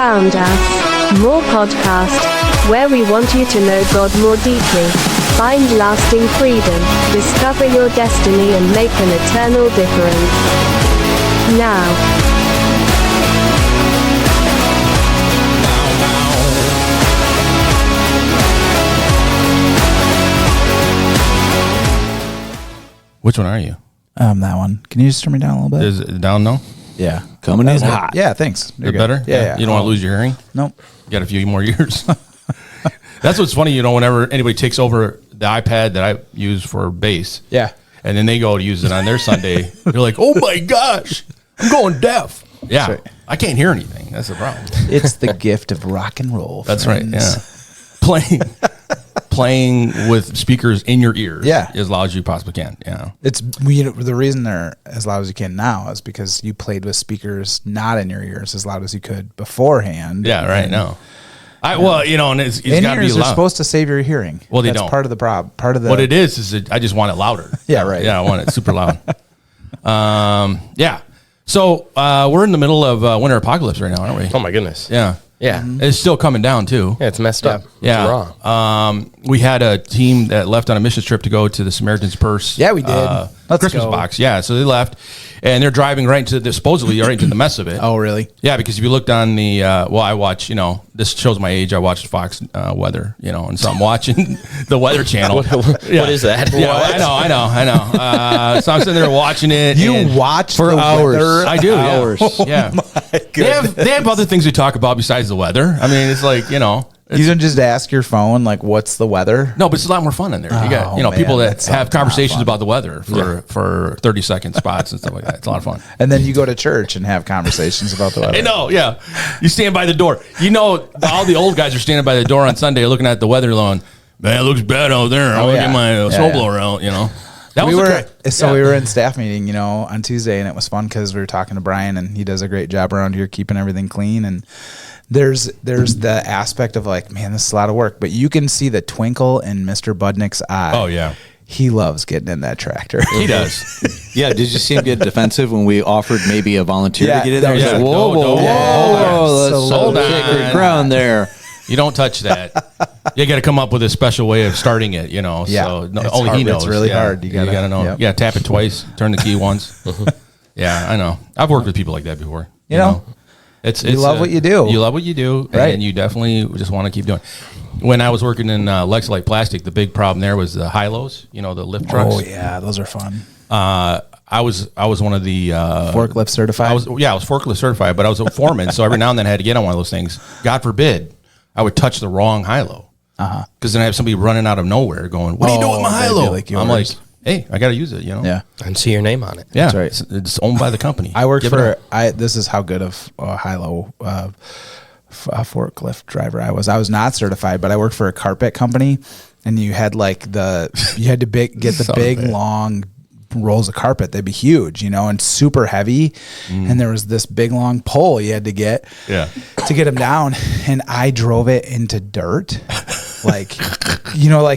found us. More podcast, where we want you to know God more deeply, find lasting freedom, discover your destiny and make an eternal difference. Now. Which one are you? That one. Can you just turn me down a little bit? Is it down now? Yeah. Coming in hot. Yeah, thanks. Is it better? Yeah. You don't want to lose your hearing? Nope. You got a few more years. That's what's funny, whenever anybody takes over the iPad that I use for bass. Yeah. And then they go to use it on their Sunday. They're like, oh my gosh, I'm going deaf. Yeah. Right. I can't hear anything. That's the problem. It's the gift of rock and roll. That's friends. right. Yeah. Playing with speakers in your ears. Yeah. As loud as you possibly can. Yeah. It's the reason they're as loud as you can now is because you played with speakers not in your ears as loud as you could beforehand. Yeah, right. No. Well, and it's got to be in-ears are loud. supposed to save your hearing. Well, they That's don't. part of the problem. Part of the What it is I just want it louder. Yeah, right. Yeah, I want it super loud. Yeah. So we're in the middle of winter apocalypse right now, aren't we? Oh my goodness. Yeah. Yeah. It's still coming down too. Yeah, it's messed up. Yeah. It's raw. We had a team that left on a mission trip to go to the Samaritan's Purse. Yeah, we did. Let's Christmas go. box. Yeah. So they left and they're driving right into supposedly right into the mess of it. Oh, really? Yeah, because if you looked on the, I watch, this shows my age. I watched Fox weather, and so I'm watching the Weather Channel. What is that? Yeah, I know. So I'm sitting there watching it. You watch for the hours. weather? I do. Hours. Yeah. They have other things to talk about besides the weather. I mean, it's like, You don't just ask your phone, like, what's the weather? No, but it's a lot more fun in there. You got, Oh, people man, that that's have not conversations fun. about the weather for 30-second spots and stuff like that. It's a lot of fun. And then you go to church and have conversations about the weather. I know, yeah. You stand by the door. All the old guys are standing by the door on Sunday looking at the weather going, man, it looks bad out there. I'm going to get my snowblower out, That We was were in staff meeting, on Tuesday, and it was fun because we were talking to Brian, and he does a great job around here keeping everything clean. And there's the aspect of like, man, this is a lot of work, but you can see the twinkle in Mr. Budnick's eye. Oh, yeah. He loves getting in that tractor. He does. Yeah, did you see him get defensive when we offered maybe a volunteer Yeah, to get in there? He's yeah. like, whoa, No, let's hold on. sacred ground there. You don't touch that. You got to come up with a special way of starting it, So it's only hard. he knows. It's really Yeah. hard. You gotta know. yep. Yeah, tap it twice, turn the key once. Yeah, I know. I've worked with people like that before. You know? It's love what you do. You love what you do, Right. and you definitely just want to keep doing. When I was working in Lexolite Plastic, the big problem there was the high-lows, the lift trucks. Oh, yeah, those are fun. I was one of the Forklift certified? I was forklift certified, but I was a foreman, so every now and then I had to get on one of those things. God forbid, I would touch the wrong high-low. Because then I have somebody running out of nowhere going, what are you doing with my they'd be high-low? like I'm like, yours. hey, I got to use it, Yeah. And see your name on it. Yeah, That's right. It's owned by the company. I worked Give it up. this is how good of a high-low forklift driver I was. I was not certified, but I worked for a carpet company, and you had get the big long rolls of carpet. They'd be huge, and super heavy. And there was this big long pole you had to get to get them down. And I drove it into dirt. Like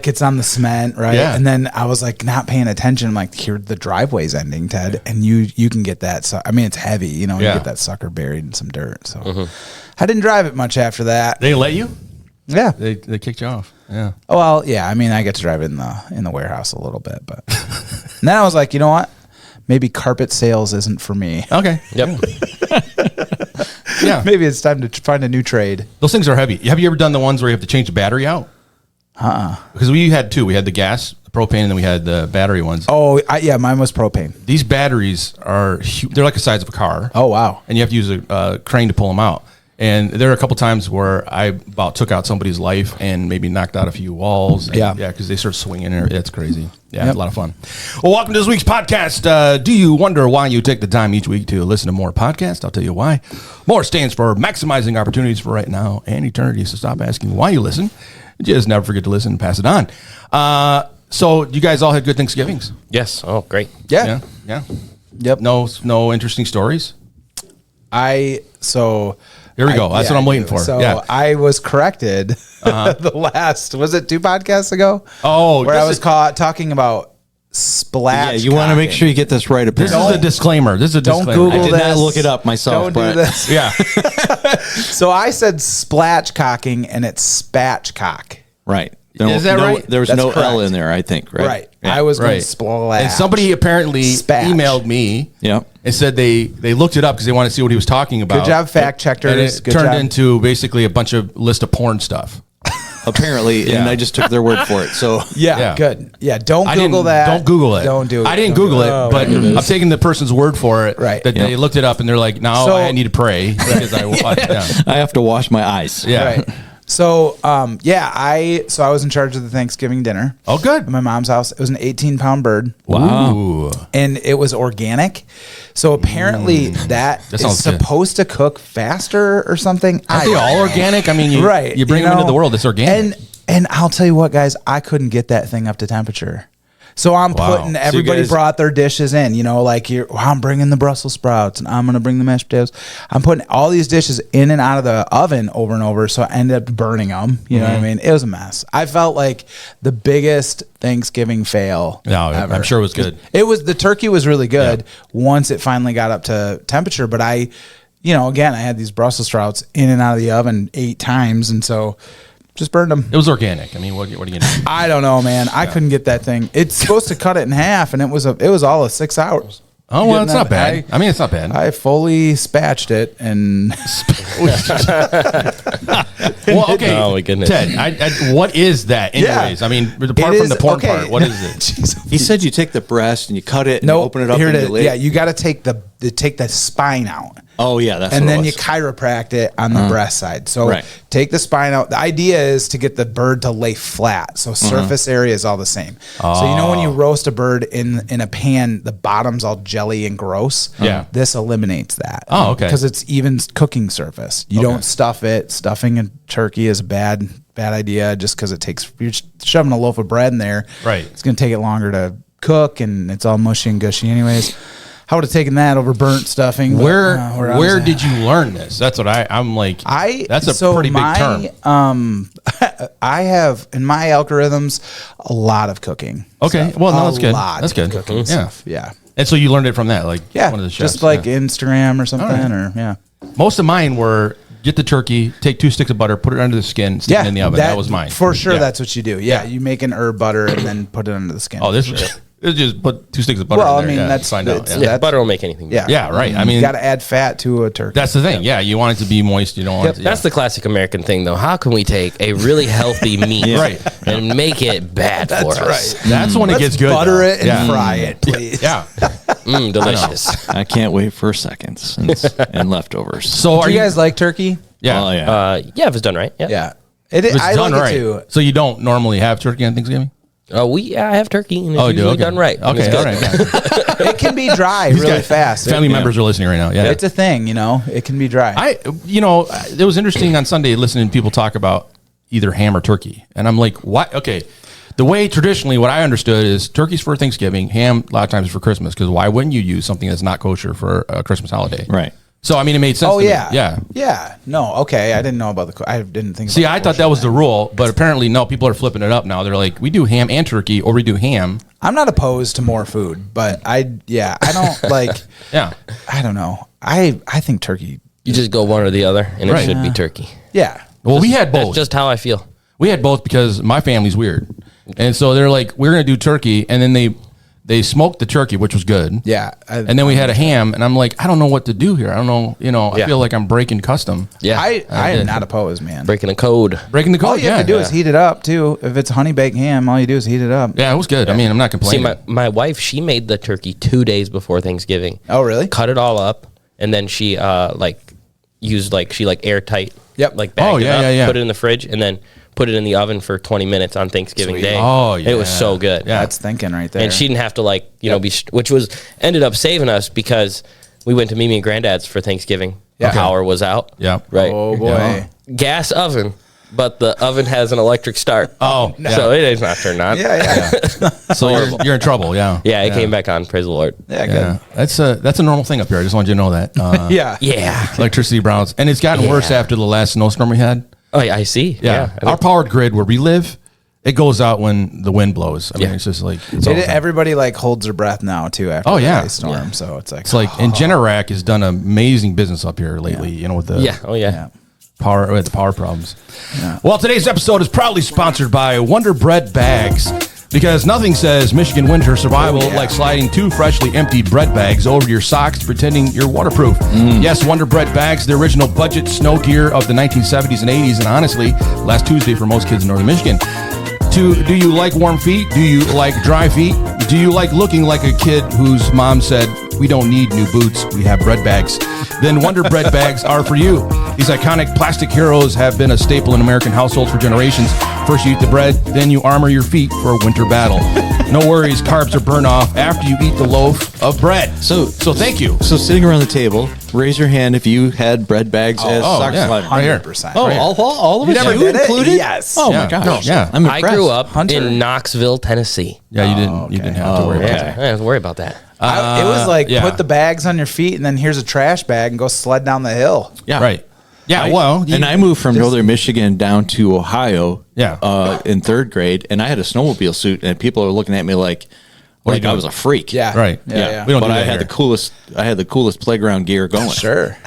it's on the cement, right? Yeah. And then I was like not paying attention. I'm like, here the driveway's ending, Ted, and you can get that. So I mean, it's heavy, you get that sucker buried in some dirt. So I didn't drive it much after that. They let you? Yeah. They kicked you off. Yeah. Oh, well, yeah. I mean, I get to drive it in the warehouse a little bit, but and then I was like, you know what? Maybe carpet sales isn't for me. Okay. Yep. Yeah. Maybe it's time to find a new trade. Those things are heavy. Have you ever done the ones where you have to change the battery out? Because we had two. We had the gas, the propane, and then we had the battery ones. Oh, yeah. Mine was propane. These batteries are huge. They're like the size of a car. Oh, wow. And you have to use a crane to pull them out. And there are a couple times where I about took out somebody's life and maybe knocked out a few walls. And, Yeah, because they start swinging. It's crazy. Yeah, It's a lot of fun. Well, welcome to this week's podcast. Do you wonder why you take the time each week to listen to more podcasts? I'll tell you why. More stands for maximizing opportunities for right now and eternity. So stop asking why you listen. Just never forget to listen and pass it on. So you guys all had good Thanksgivings? Yes. Oh, great. Yeah. Yeah. Yep. No interesting stories? Here we go. That's what I'm waiting for. So yeah. I was corrected was it 2 podcasts ago? Oh, where I was talking about splat. Yeah, you want to make sure you get this right. This Apparently. is a disclaimer. This is a Don't disclaimer. Google I did this. not look it up myself. Don't do but this. Yeah. So I said splatchcocking, and it's spatchcock. Right. Is that right? There was That's no L correct. in there, I think. Right. Right. Yeah. I was going Right. splatch. And somebody apparently Spatch. emailed me Yep. and said they looked it up because they wanted to see what he was talking about. Good job, fact checkers. And it Good turned job. into basically a bunch of list of porn stuff. Apparently, Yeah. and I just took their word for it. So Yeah, Yeah. good. Yeah, don't I Google didn't, that. Don't Google it. Don't do it. I didn't Don't Google do it, but I'm taking the person's word for it. Right. That Yeah. they looked it up and they're like, now So- I need to pray because I watched them. I have to wash my eyes. Yeah. Right. So, I was in charge of the Thanksgiving dinner Oh, good. at my mom's house. It was an 18-pound bird. Wow. Ooh. And it was organic. So apparently that is sounds good. supposed to cook faster or something. Aren't they all organic? I mean, you bring them into the world. It's organic. And I'll tell you what, guys, I couldn't get that thing up to temperature. So I'm Wow. putting, So you everybody guys- brought their dishes in, like I'm bringing the Brussels sprouts and I'm going to bring the mashed potatoes. I'm putting all these dishes in and out of the oven over and over. So I ended up burning them. You know what I mean? It was a mess. I felt like the biggest Thanksgiving fail. No, ever. I'm sure it was good. The turkey was really good once it finally got up to temperature. But again, I had these Brussels sprouts in and out of the oven 8 times. And so just burned them. It was organic. I mean, what are you going to do? I don't know, man. I couldn't get that thing. It's supposed to cut it in half, and it was all of 6 hours. Oh, well, it's Getting not that- bad. I mean, it's not bad. I fully spatched it, and Well, okay. Oh, my goodness. Ted, what is that anyways? Yeah. I mean, apart It from is- the porn okay. part, what is it? Jeez. He said you take the breast and you cut it and No, you open it up here and it you is. lay. Yeah, you got to take the spine out. Oh yeah, that's And what then it you was. chiropract it on the breast side. So Right. take the spine out. The idea is to get the bird to lay flat. So surface area is all the same. So when you roast a bird in a pan, the bottom's all jelly and gross. Yeah. This eliminates that. Oh, okay. Because it's even cooking surface. You don't stuff it. Stuffing a turkey is a bad idea just because you're shoving a loaf of bread in there. Right. It's going to take it longer to cook and it's all mushy and gushy anyways. I would have taken that over burnt stuffing. but, Where I where was at. did you learn this? That's what I'm like. That's a pretty big term. I have in my algorithms a lot of cooking. Okay, stuff. well, no, A that's good. lot That's good. of cooking Yeah. stuff. Yeah. And so you learned it from that, like Yeah. one of the chefs. Just like yeah. Instagram or something, All right. or yeah. Most of mine were get the turkey, take 2 sticks of butter, put it under the skin, stick it in the oven. That was mine. For sure, Yeah. that's what you do. Yeah, you make an herb butter and then put it under the skin. Oh, this was just put 2 sticks of butter. Well, in I there. mean, Yeah, that's- find out. it's- Yeah. Yeah, butter will make anything. yeah, Yeah, right. I mean, you got to add fat to a turkey. that's the thing. Yeah, you want it to be moist. You don't want it to. That's the classic American thing, though. How can we take a really healthy meat Right. and make it bad for us? That's when it gets good. Butter though. it and yeah. fry it, please. Yeah. Delicious. I can't wait for seconds and leftovers. So are Do you guys like turkey? Yeah. Oh yeah. Yeah, if it's done right. Yeah. Yeah, If it's I done like right. it too. So you don't normally have turkey on Thanksgiving? I have turkey and it's Oh, you do? usually Okay. done right. and Okay. it's All good. right. Yeah. It can be dry really fast. Family members are listening right now. Yeah. It's a thing, It can be dry. It was interesting on Sunday listening to people talk about either ham or turkey. And I'm like, what? Okay. The way traditionally, what I understood is turkey's for Thanksgiving, ham a lot of times is for Christmas. Because why wouldn't you use something that's not kosher for a Christmas holiday? Right. So, I mean, it made sense Oh to yeah, me. Yeah. yeah. No, okay. I didn't know about I didn't think. See, about I thought that was the rule, but apparently, no, people are flipping it up now. They're like, we do ham and turkey, or we do ham. I'm not opposed to more food, but I don't like. Yeah. I don't know. I think turkey. You just go one or the other, and Right. it should be turkey. Yeah. Well, we had both. That's just how I feel. We had both because my family's weird. And so they're like, we're going to do turkey. And then they smoked the turkey, which was good. Yeah. And then we had a ham. And I'm like, I don't know what to do here. I don't know. I Yeah. feel like I'm breaking custom. Yeah. I did. am not opposed, man. Breaking a code. Breaking the code. All you have to do is heat it up too. If it's honey baked ham, all you do is heat it up. Yeah, it was good. I mean, I'm not See, complaining. my wife, she made the turkey 2 days before Thanksgiving. Oh, really? Cut it all up, and then she used airtight. Yep. Like bagged Oh, yeah, it up, yeah, yeah. put it in the fridge, and then put it in the oven for 20 minutes on Thanksgiving Day. Oh, It was yeah. so good. Yeah. That's thinking right there. And she didn't have to which was ended up saving us because we went to Mimi and Granddad's for Thanksgiving. Yeah. The power was out. Yeah. Right. Oh boy. Yeah. Gas oven, but the oven has an electric start. Oh, So it is not turned on. Yeah. Yeah. So you're in trouble. Yeah. Yeah, it came back on. Praise the Lord. Yeah. Good. Yeah. That's a normal thing up here. I just wanted you to know that. Yeah. Yeah. Electricity browns. And it's gotten worse after the last snowstorm we had. Oh, yeah, I see. Yeah. I Our powered grid where we live it goes out when the wind blows. I mean, it's just like everybody like holds their breath now too after the ice storm. So it's like and Generac has done amazing business up here lately. You know, with the power problems. Yeah. Well, today's episode is proudly sponsored by Wonder Bread Bags. Because nothing says Michigan winter survival like sliding 2 freshly emptied bread bags over your socks pretending you're waterproof. Yes, Wonder Bread Bags, the original budget snow gear of the 1970s and 80s, and honestly, last Tuesday for most kids in northern Michigan. Do you like warm feet? Do you like dry feet? Do you like looking like a kid whose mom said, we don't need new boots, we have bread bags? Then Wonder Bread Bags are for you. These iconic plastic heroes have been a staple in American households for generations. First you eat the bread, then you armor your feet for a winter battle. No worries, carbs are burned off after you eat the loaf of bread. So thank you. So sitting around the table, raise your hand if you had bread bags as sock sliders. 100%. Oh, all of us? never You did it? included? Yes. Oh my gosh. Yeah. I'm I impressed. grew up Hunter. in Knoxville, Tennessee. Yeah, you didn't have to worry about Yeah, I that. didn't have to worry about that. It was like yeah. put the bags on your feet and then here's a trash bag and go sled down the hill. Yeah. Right. Yeah, I moved from northern Michigan down to Ohio. Yeah. In 3rd grade, and I had a snowmobile suit, and people are looking at me like are you I was a freak. Yeah. Right. Yeah. We don't But do I that had here. I had the coolest playground gear going. Sure.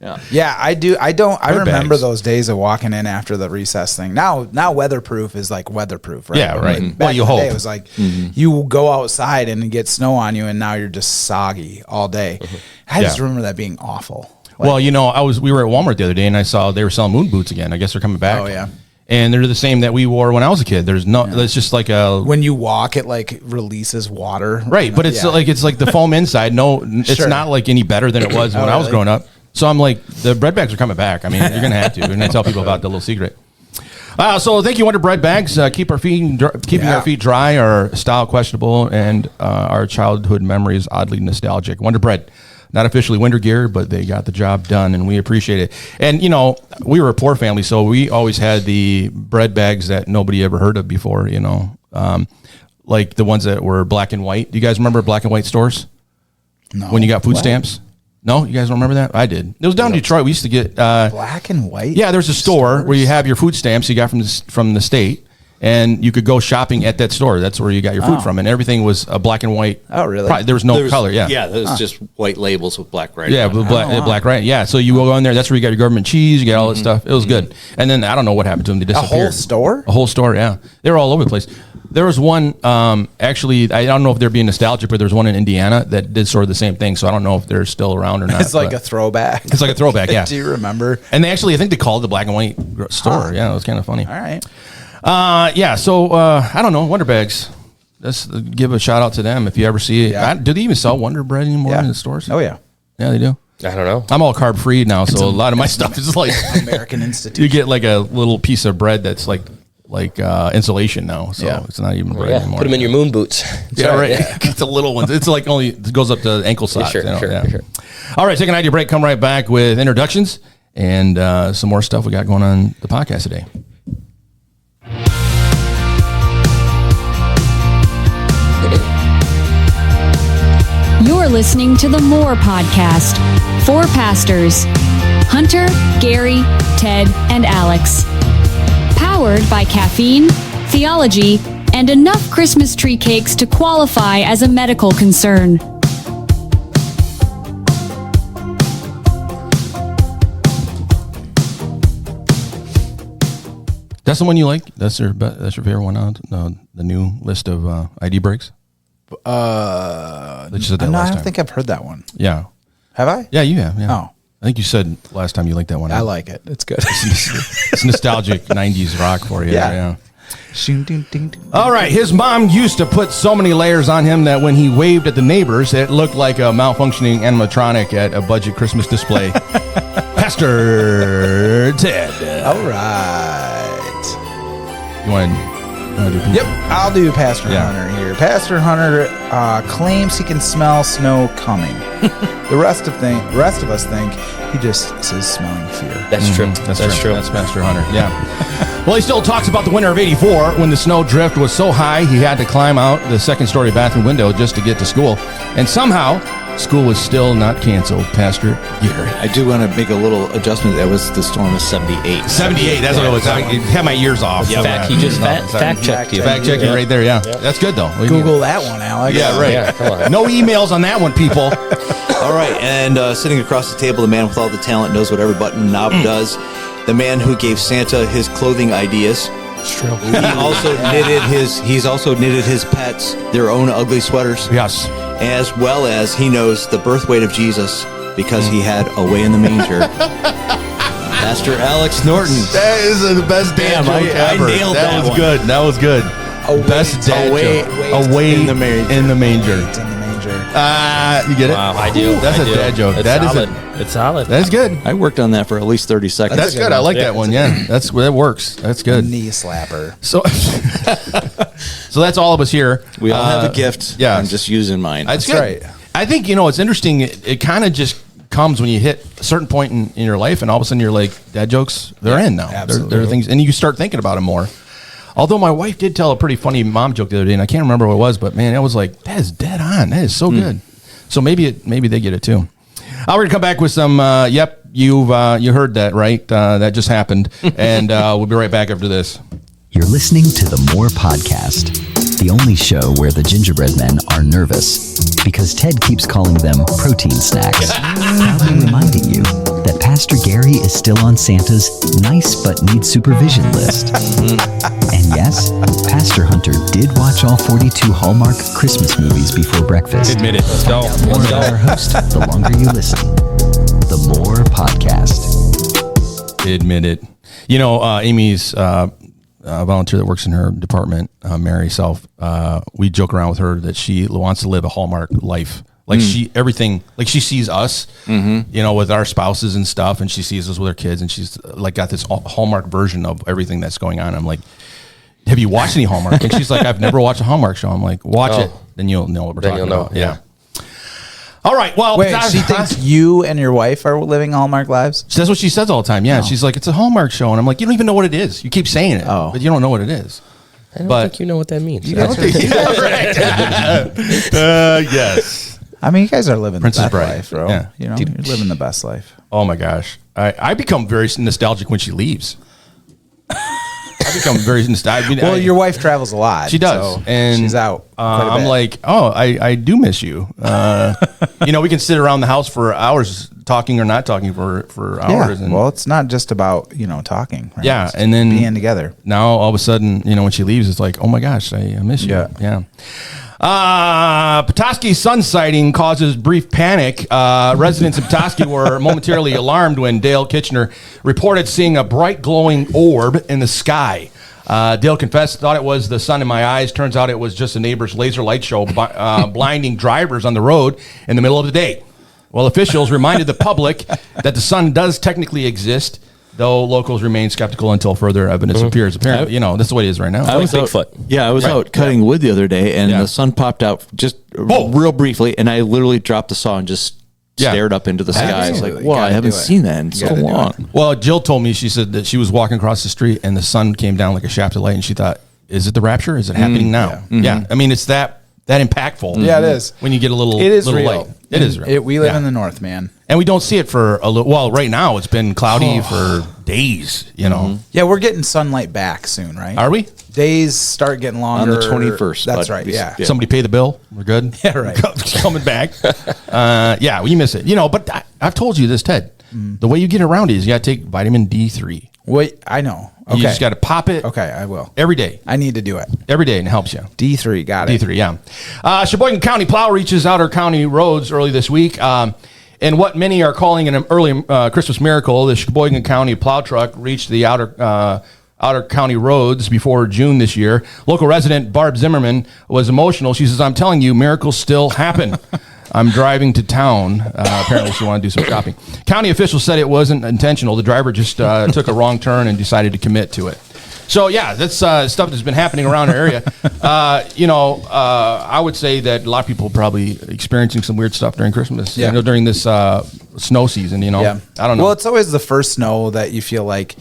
Yeah. Yeah, I do. I remember bags. those days of walking in after the recess thing. Now weatherproof is like weatherproof, right? Yeah, But right. like Well, back you in the day, hope. it was like you go outside and get snow on you, and now you're just soggy all day. I just remember that being awful. Well, you know, we were at Walmart the other day and I saw they were selling moon boots again. I guess they're coming back. Oh, yeah. And they're the same that we wore when I was a kid. There's no, it's just like a When you walk, it like releases water. right, but it's like the foam inside. No, it's Sure. not like any better than it was when I was really? growing up. So I'm like, the bread bags are coming back. I mean, you're gonna have to. You're gonna tell people about the little secret. So thank you, Wonder Bread Bags. Keeping our feet dry, our style questionable, and our childhood memories oddly nostalgic. Wonder Bread. Not officially winter gear, but they got the job done, and we appreciate it. And, you know, we were a poor family, so we always had the bread bags that nobody ever heard of before, you know, like the ones that were black and white. Do you guys remember black and white stores? No. When you got food stamps? No? You guys don't remember that? I did. It was down in Detroit. We used to get... Black and white? Yeah, there's a store where you have your food stamps you got from the state, and you could go shopping at that store. That's where you got your food from, and everything was a black and white. Oh, really? There was no color. Yeah, Yeah, there's just white labels with black writing. yeah, on it. with black right. Yeah, so you go in there. That's where you got your government cheese. You got all that stuff. It was good. And then I don't know what happened to them. They A disappeared. whole store? A whole store. Yeah, they were all over the place. There was one. Actually, I don't know if they're being nostalgic, but there's one in Indiana that did sort of the same thing. So I don't know if they're still around or not. It's like but a throwback. It's like a throwback. Yeah. Do you remember? And they actually, I think they called it the black and white store. Yeah, it was kind of funny. All right. Yeah, so I don't know, Wonder Bags. Let's give a shout out to them if you ever see it. Yeah. Do they even sell Wonder Bread anymore in the stores? Oh, yeah. Yeah, they do. I don't know. I'm all carb free now, so a lot of my stuff is like American Institute. you get like a little piece of bread that's like insulation now, so it's not even bread anymore. Put them in your moon boots. Yeah, right. It's a little one. It's like it goes up to ankle size. Sure. All right, take an idea break. Come right back with introductions and some more stuff we got going on the podcast today. You're listening to the More Podcast. 4 pastors: Hunter, Gary, Ted, and Alex. Powered by caffeine, theology, and enough Christmas tree cakes to qualify as a medical concern. That's the one you like? That's your favorite one out? The new list of ID breaks? That you said that No, last I don't time. think I've heard that one. Yeah. Have I? Yeah, you have. Yeah. Oh. I think you said last time you liked that one. I like it. It's good. It's nostalgic 90s rock for you. Yeah. Yeah. All right. His mom used to put so many layers on him that when he waved at the neighbors, it looked like a malfunctioning animatronic at a budget Christmas display. Pastor Ted. All right. You want to do Yep, I'll do Pastor Yeah. Hunter here. Pastor Hunter claims he can smell snow coming. The rest of us think he just is smelling fear. That's true. That's true. That's Pastor Hunter. Yeah. Well, he still talks about the winter of '84 when the snow drift was so high he had to climb out the second-story bathroom window just to get to school. And somehow, school was still not canceled. Pastor Gary. I do want to make a little adjustment. That was the storm of 78. 78, that's what it was. I had my years off. Fact, he just fact-checked you. Fact-checking right there, yeah. That's good, though. Google that one, Alex. Yeah, right. Yeah, come on. No emails on that one, people. All right, and sitting across the table, the man with all the talent knows what every button and knob does. The man who gave Santa his clothing ideas. It's true. He's also knitted his pets their own ugly sweaters. Yes. As well as he knows the birth weight of Jesus because he had away in the manger. Pastor Alex Norton. That is the best dad Damn, joke I ever. nailed that that was one. good. That was good. Best dad joke. Away in the manger. In the manger. In the manger. You get it? Wow, I do. That's I a do. dad joke. It's That is solid. It's solid. That's good. I worked on that for at least 30 seconds. That's good. I like that one. Yeah, that works. That's good. Knee slapper. So, so that's all of us here. We all have a gift. Yeah, I'm just using mine. That's right. I think it's interesting. It kind of just comes when you hit a certain point in your life, and all of a sudden you're like, dad jokes, they're in now. Absolutely. They're things, and you start thinking about them more. Although my wife did tell a pretty funny mom joke the other day, and I can't remember what it was, but man, I was like, that is dead on. That is so good. So maybe they get it too. We're gonna come back with some. Yep, you heard that right? That just happened, and we'll be right back after this. You're listening to the More Podcast, the only show where the gingerbread men are nervous because Ted keeps calling them protein snacks, proudly reminding you that Pastor Gary is still on Santa's nice but needs supervision list. And yes, Pastor Hunter did watch all 42 Hallmark Christmas movies before breakfast. Admit it. Let's go. More about our host the longer you listen. The More Podcast. Admit it. Amy's a volunteer that works in her department, Mary Self. We joke around with her that she wants to live a Hallmark life. Like she sees us, with our spouses and stuff, and she sees us with our kids, and she's like got this Hallmark version of everything that's going on. I'm like, have you watched any Hallmark? And she's like, I've never watched a Hallmark show. I'm like, watch it, then you'll know what we're talking about. Yeah. All right. Well, Wait, she thinks you and your wife are living Hallmark lives? That's what she says all the time. Yeah. She's like, it's a Hallmark show. And I'm like, you don't even know what it is. You keep saying it, but you don't know what it is. I don't think you know what that means. Yes. I mean, you guys are living Princess the best Bride. life, bro. Yeah. You're living the best life. Oh my gosh. I become very nostalgic when she leaves. I become very nostalgic. Well, your wife travels a lot. She does, so and she's out. I'm like, I do miss you. We can sit around the house for hours talking or not talking for hours. Yeah. And Well, it's not just about talking. Right? yeah, It's and then being together. Now all of a sudden, when she leaves, it's like, oh my gosh, I miss you. Yeah. Petoskey sun sighting causes brief panic. Residents of Petoskey were momentarily alarmed when Dale Kitchener reported seeing a bright glowing orb in the sky. Dale confessed, thought it was the sun in my eyes. Turns out it was just a neighbor's laser light show blinding drivers on the road in the middle of the day. Well, officials reminded the public that the sun does technically exist, though locals remain skeptical until further evidence appears. Apparently, that's the way it is right now. I was Bigfoot. I was out cutting wood the other day, and the sun popped out just real briefly, and I literally dropped the saw and just stared up into the sky. It's like, Absolutely. wow, I Gotta haven't do it. seen that in so Gotta do long. Well, Jill told me, she said that she was walking across the street and the sun came down like a shaft of light, and she thought, is it the rapture? Is it happening now? Yeah. I mean, it's that impactful. Yeah, it is. When you get a little, It is little real. light. It is real. We live in the north, man. And we don't see it for a little. Well, right now it's been cloudy for days. Yeah, we're getting sunlight back soon, right? Are we? Days start getting longer. On the 21st, That's but right. we- Yeah. yeah. Somebody pay the bill. We're good. Yeah, right. Coming back. Yeah, we miss it. But I've told you this, Ted. The way you get around it is you got to take vitamin D3. Wait, I know. Okay. You just got to pop it. Okay, I will. Every day. I need to do it. Every day, and it helps you. D3, got it. D3, yeah. Sheboygan County plow reaches outer county roads early this week. And what many are calling an early Christmas miracle, the Sheboygan County plow truck reached the outer county roads before June this year. Local resident Barb Zimmerman was emotional. She says, I'm telling you, miracles still happen. I'm driving to town. Apparently she wanted to do some shopping. County officials said it wasn't intentional. The driver just took a wrong turn and decided to commit to it. So, yeah, that's stuff that's been happening around our area. I would say that a lot of people are probably experiencing some weird stuff during Christmas, during this snow season, Yeah. I don't know. Well, it's always the first snow that you feel like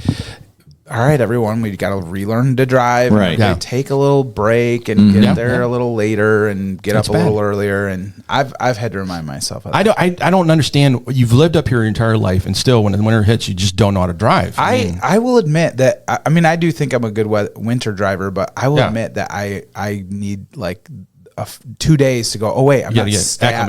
all right, everyone, we got to relearn to drive. Right. And take a little break and get there a little later and get up a little earlier. And I've had to remind myself of that. I don't understand. You've lived up here your entire life, and still, when the winter hits, you just don't know how to drive. I will admit that. I mean, I do think I'm a good winter driver, but I will admit that I need like 2 days to go. Oh wait, I'm not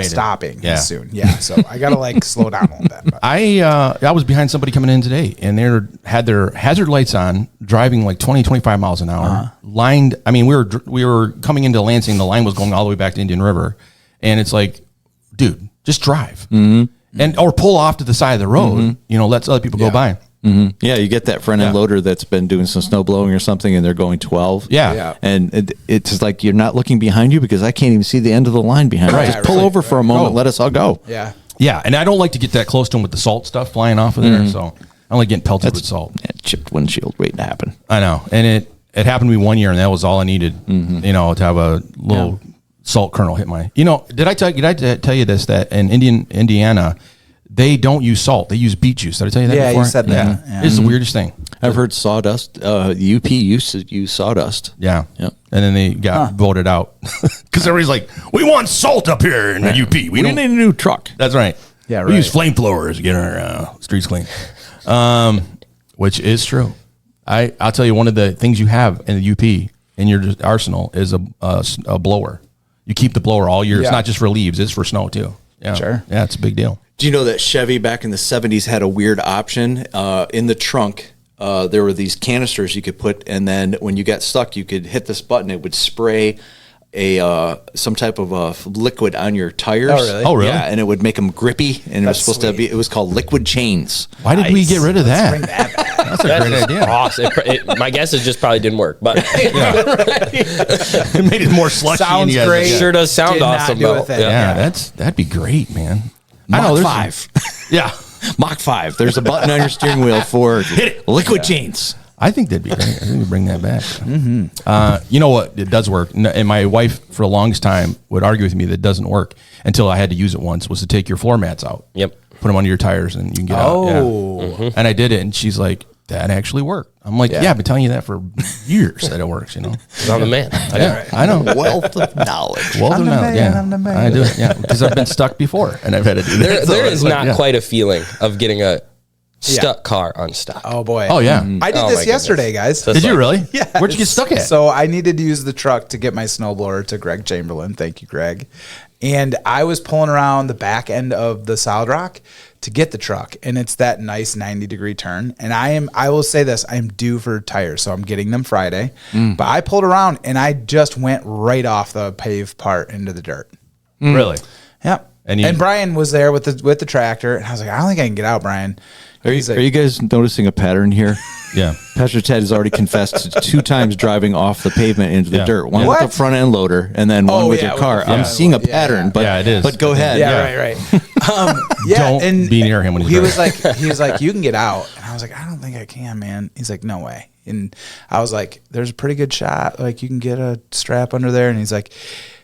stopping soon. Yeah, so I gotta like slow down a little bit. But. I was behind somebody coming in today, and they had their hazard lights on, driving like 20, 25 miles an hour. Lined. I mean, we were coming into Lansing. The line was going all the way back to Indian River, and it's like, dude, just drive, and or pull off to the side of the road. Let other people go by. Mm-hmm. Yeah, you get that front end loader that's been doing some snow blowing or something, and they're going 12. Yeah. And it's like you're not looking behind you because I can't even see the end of the line behind you. Just pull over for a moment, let us all go. Yeah. Yeah, and I don't like to get that close to them with the salt stuff flying off of there, so I don't like getting pelted with salt. Yeah, chipped windshield waiting to happen. I know, and it happened to me one year, and that was all I needed, to have a little salt kernel hit my. Did I tell you this, that in Indiana, they don't use salt. They use beet juice. Did I tell you that before? Yeah, you said that. Yeah. It's the weirdest thing. I've heard sawdust. UP used to use sawdust. Yeah. Yep. And then they got voted out because everybody's like, we want salt up here in the UP. We don't need a new truck. That's right. Yeah, We use flamethrowers to get our streets clean, which is true. I'll tell you, one of the things you have in the UP in your arsenal is a blower. You keep the blower all year. It's not just for leaves. It's for snow too. Yeah. Sure. Yeah, it's a big deal. Do you know that Chevy back in the 70s had a weird option in the trunk? There were these canisters you could put, and then when you got stuck, you could hit this button. It would spray some type of liquid on your tires. Oh, really? Oh, really? Yeah, and it would make them grippy, and it was supposed to be. It was called liquid chains. Why did we get rid of that? Bring that back. That's a great idea. Awesome. My guess is just probably didn't work, but It made it more slushy. Sounds and great. sure does sound Did not awesome do though. with it. Yeah, that'd be great, man. Mach there's 5. Yeah. Mach 5. There's a button on your steering wheel for liquid chains. I think that'd be great. I think we bring that back. You know what? It does work. And my wife, for the longest time, would argue with me that it doesn't work until I had to use it once, was to take your floor mats out. Yep. Put them under your tires and you can get out. Yeah. And I did it, and she's like, that actually worked. I'm like, yeah, I've been telling you that for years that it works, I'm the man. I know. Wealth of knowledge. Wealth of knowledge, yeah. I'm the man. I do it, yeah. Because I've been stuck before, and I've had to do that. There is not quite a feeling of getting a stuck car unstuck. Oh boy. Oh, yeah. I did Oh, this my yesterday, guys. Did you really? Yeah. Where'd you get stuck at? So I needed to use the truck to get my snowblower to Greg Chamberlain. Thank you, Greg. And I was pulling around the back end of the Solid Rock to get the truck, and it's that nice 90-degree turn. And I will say this, I am due for tires, so I'm getting them Friday. But I pulled around, and I just went right off the paved part into the dirt. Really? Yep. And Brian was there with the tractor, and I was like, I don't think I can get out, Brian. Are you guys noticing a pattern here? Yeah. Pastor Ted has already confessed to 2 times driving off the pavement into the dirt. One with the front end loader, and then one with your car. I'm seeing a pattern, but it is. But go ahead. Right. Don't be near him when he's driving. He was like, you can get out. And I was like, I don't think I can, man. He's like, no way. And I was like, there's a pretty good shot. Like, you can get a strap under there. And he's like,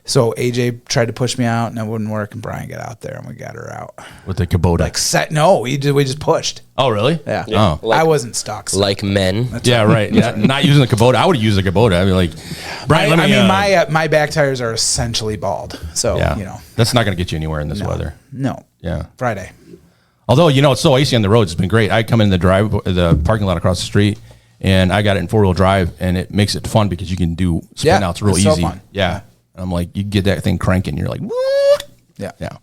so AJ tried to push me out, and it wouldn't work. And Brian got out there, and we got her out With the Kubota. we just pushed. Oh, really? Yeah. Oh. I wasn't stuck. So. Like men. Yeah, right. Not using the Kubota. I would have used the Kubota. I'd be like, Brian, my back tires are essentially bald. So, That's not going to get you anywhere in this weather. No. Yeah. Friday. Although, it's so icy on the roads. It's been great. I come in the parking lot across the street, and I got it in 4-wheel drive, and it makes it fun because you can do spin outs real it's easy. so fun. Yeah. And I'm like, you get that thing cranking. You're like, woo! Yeah. Yeah.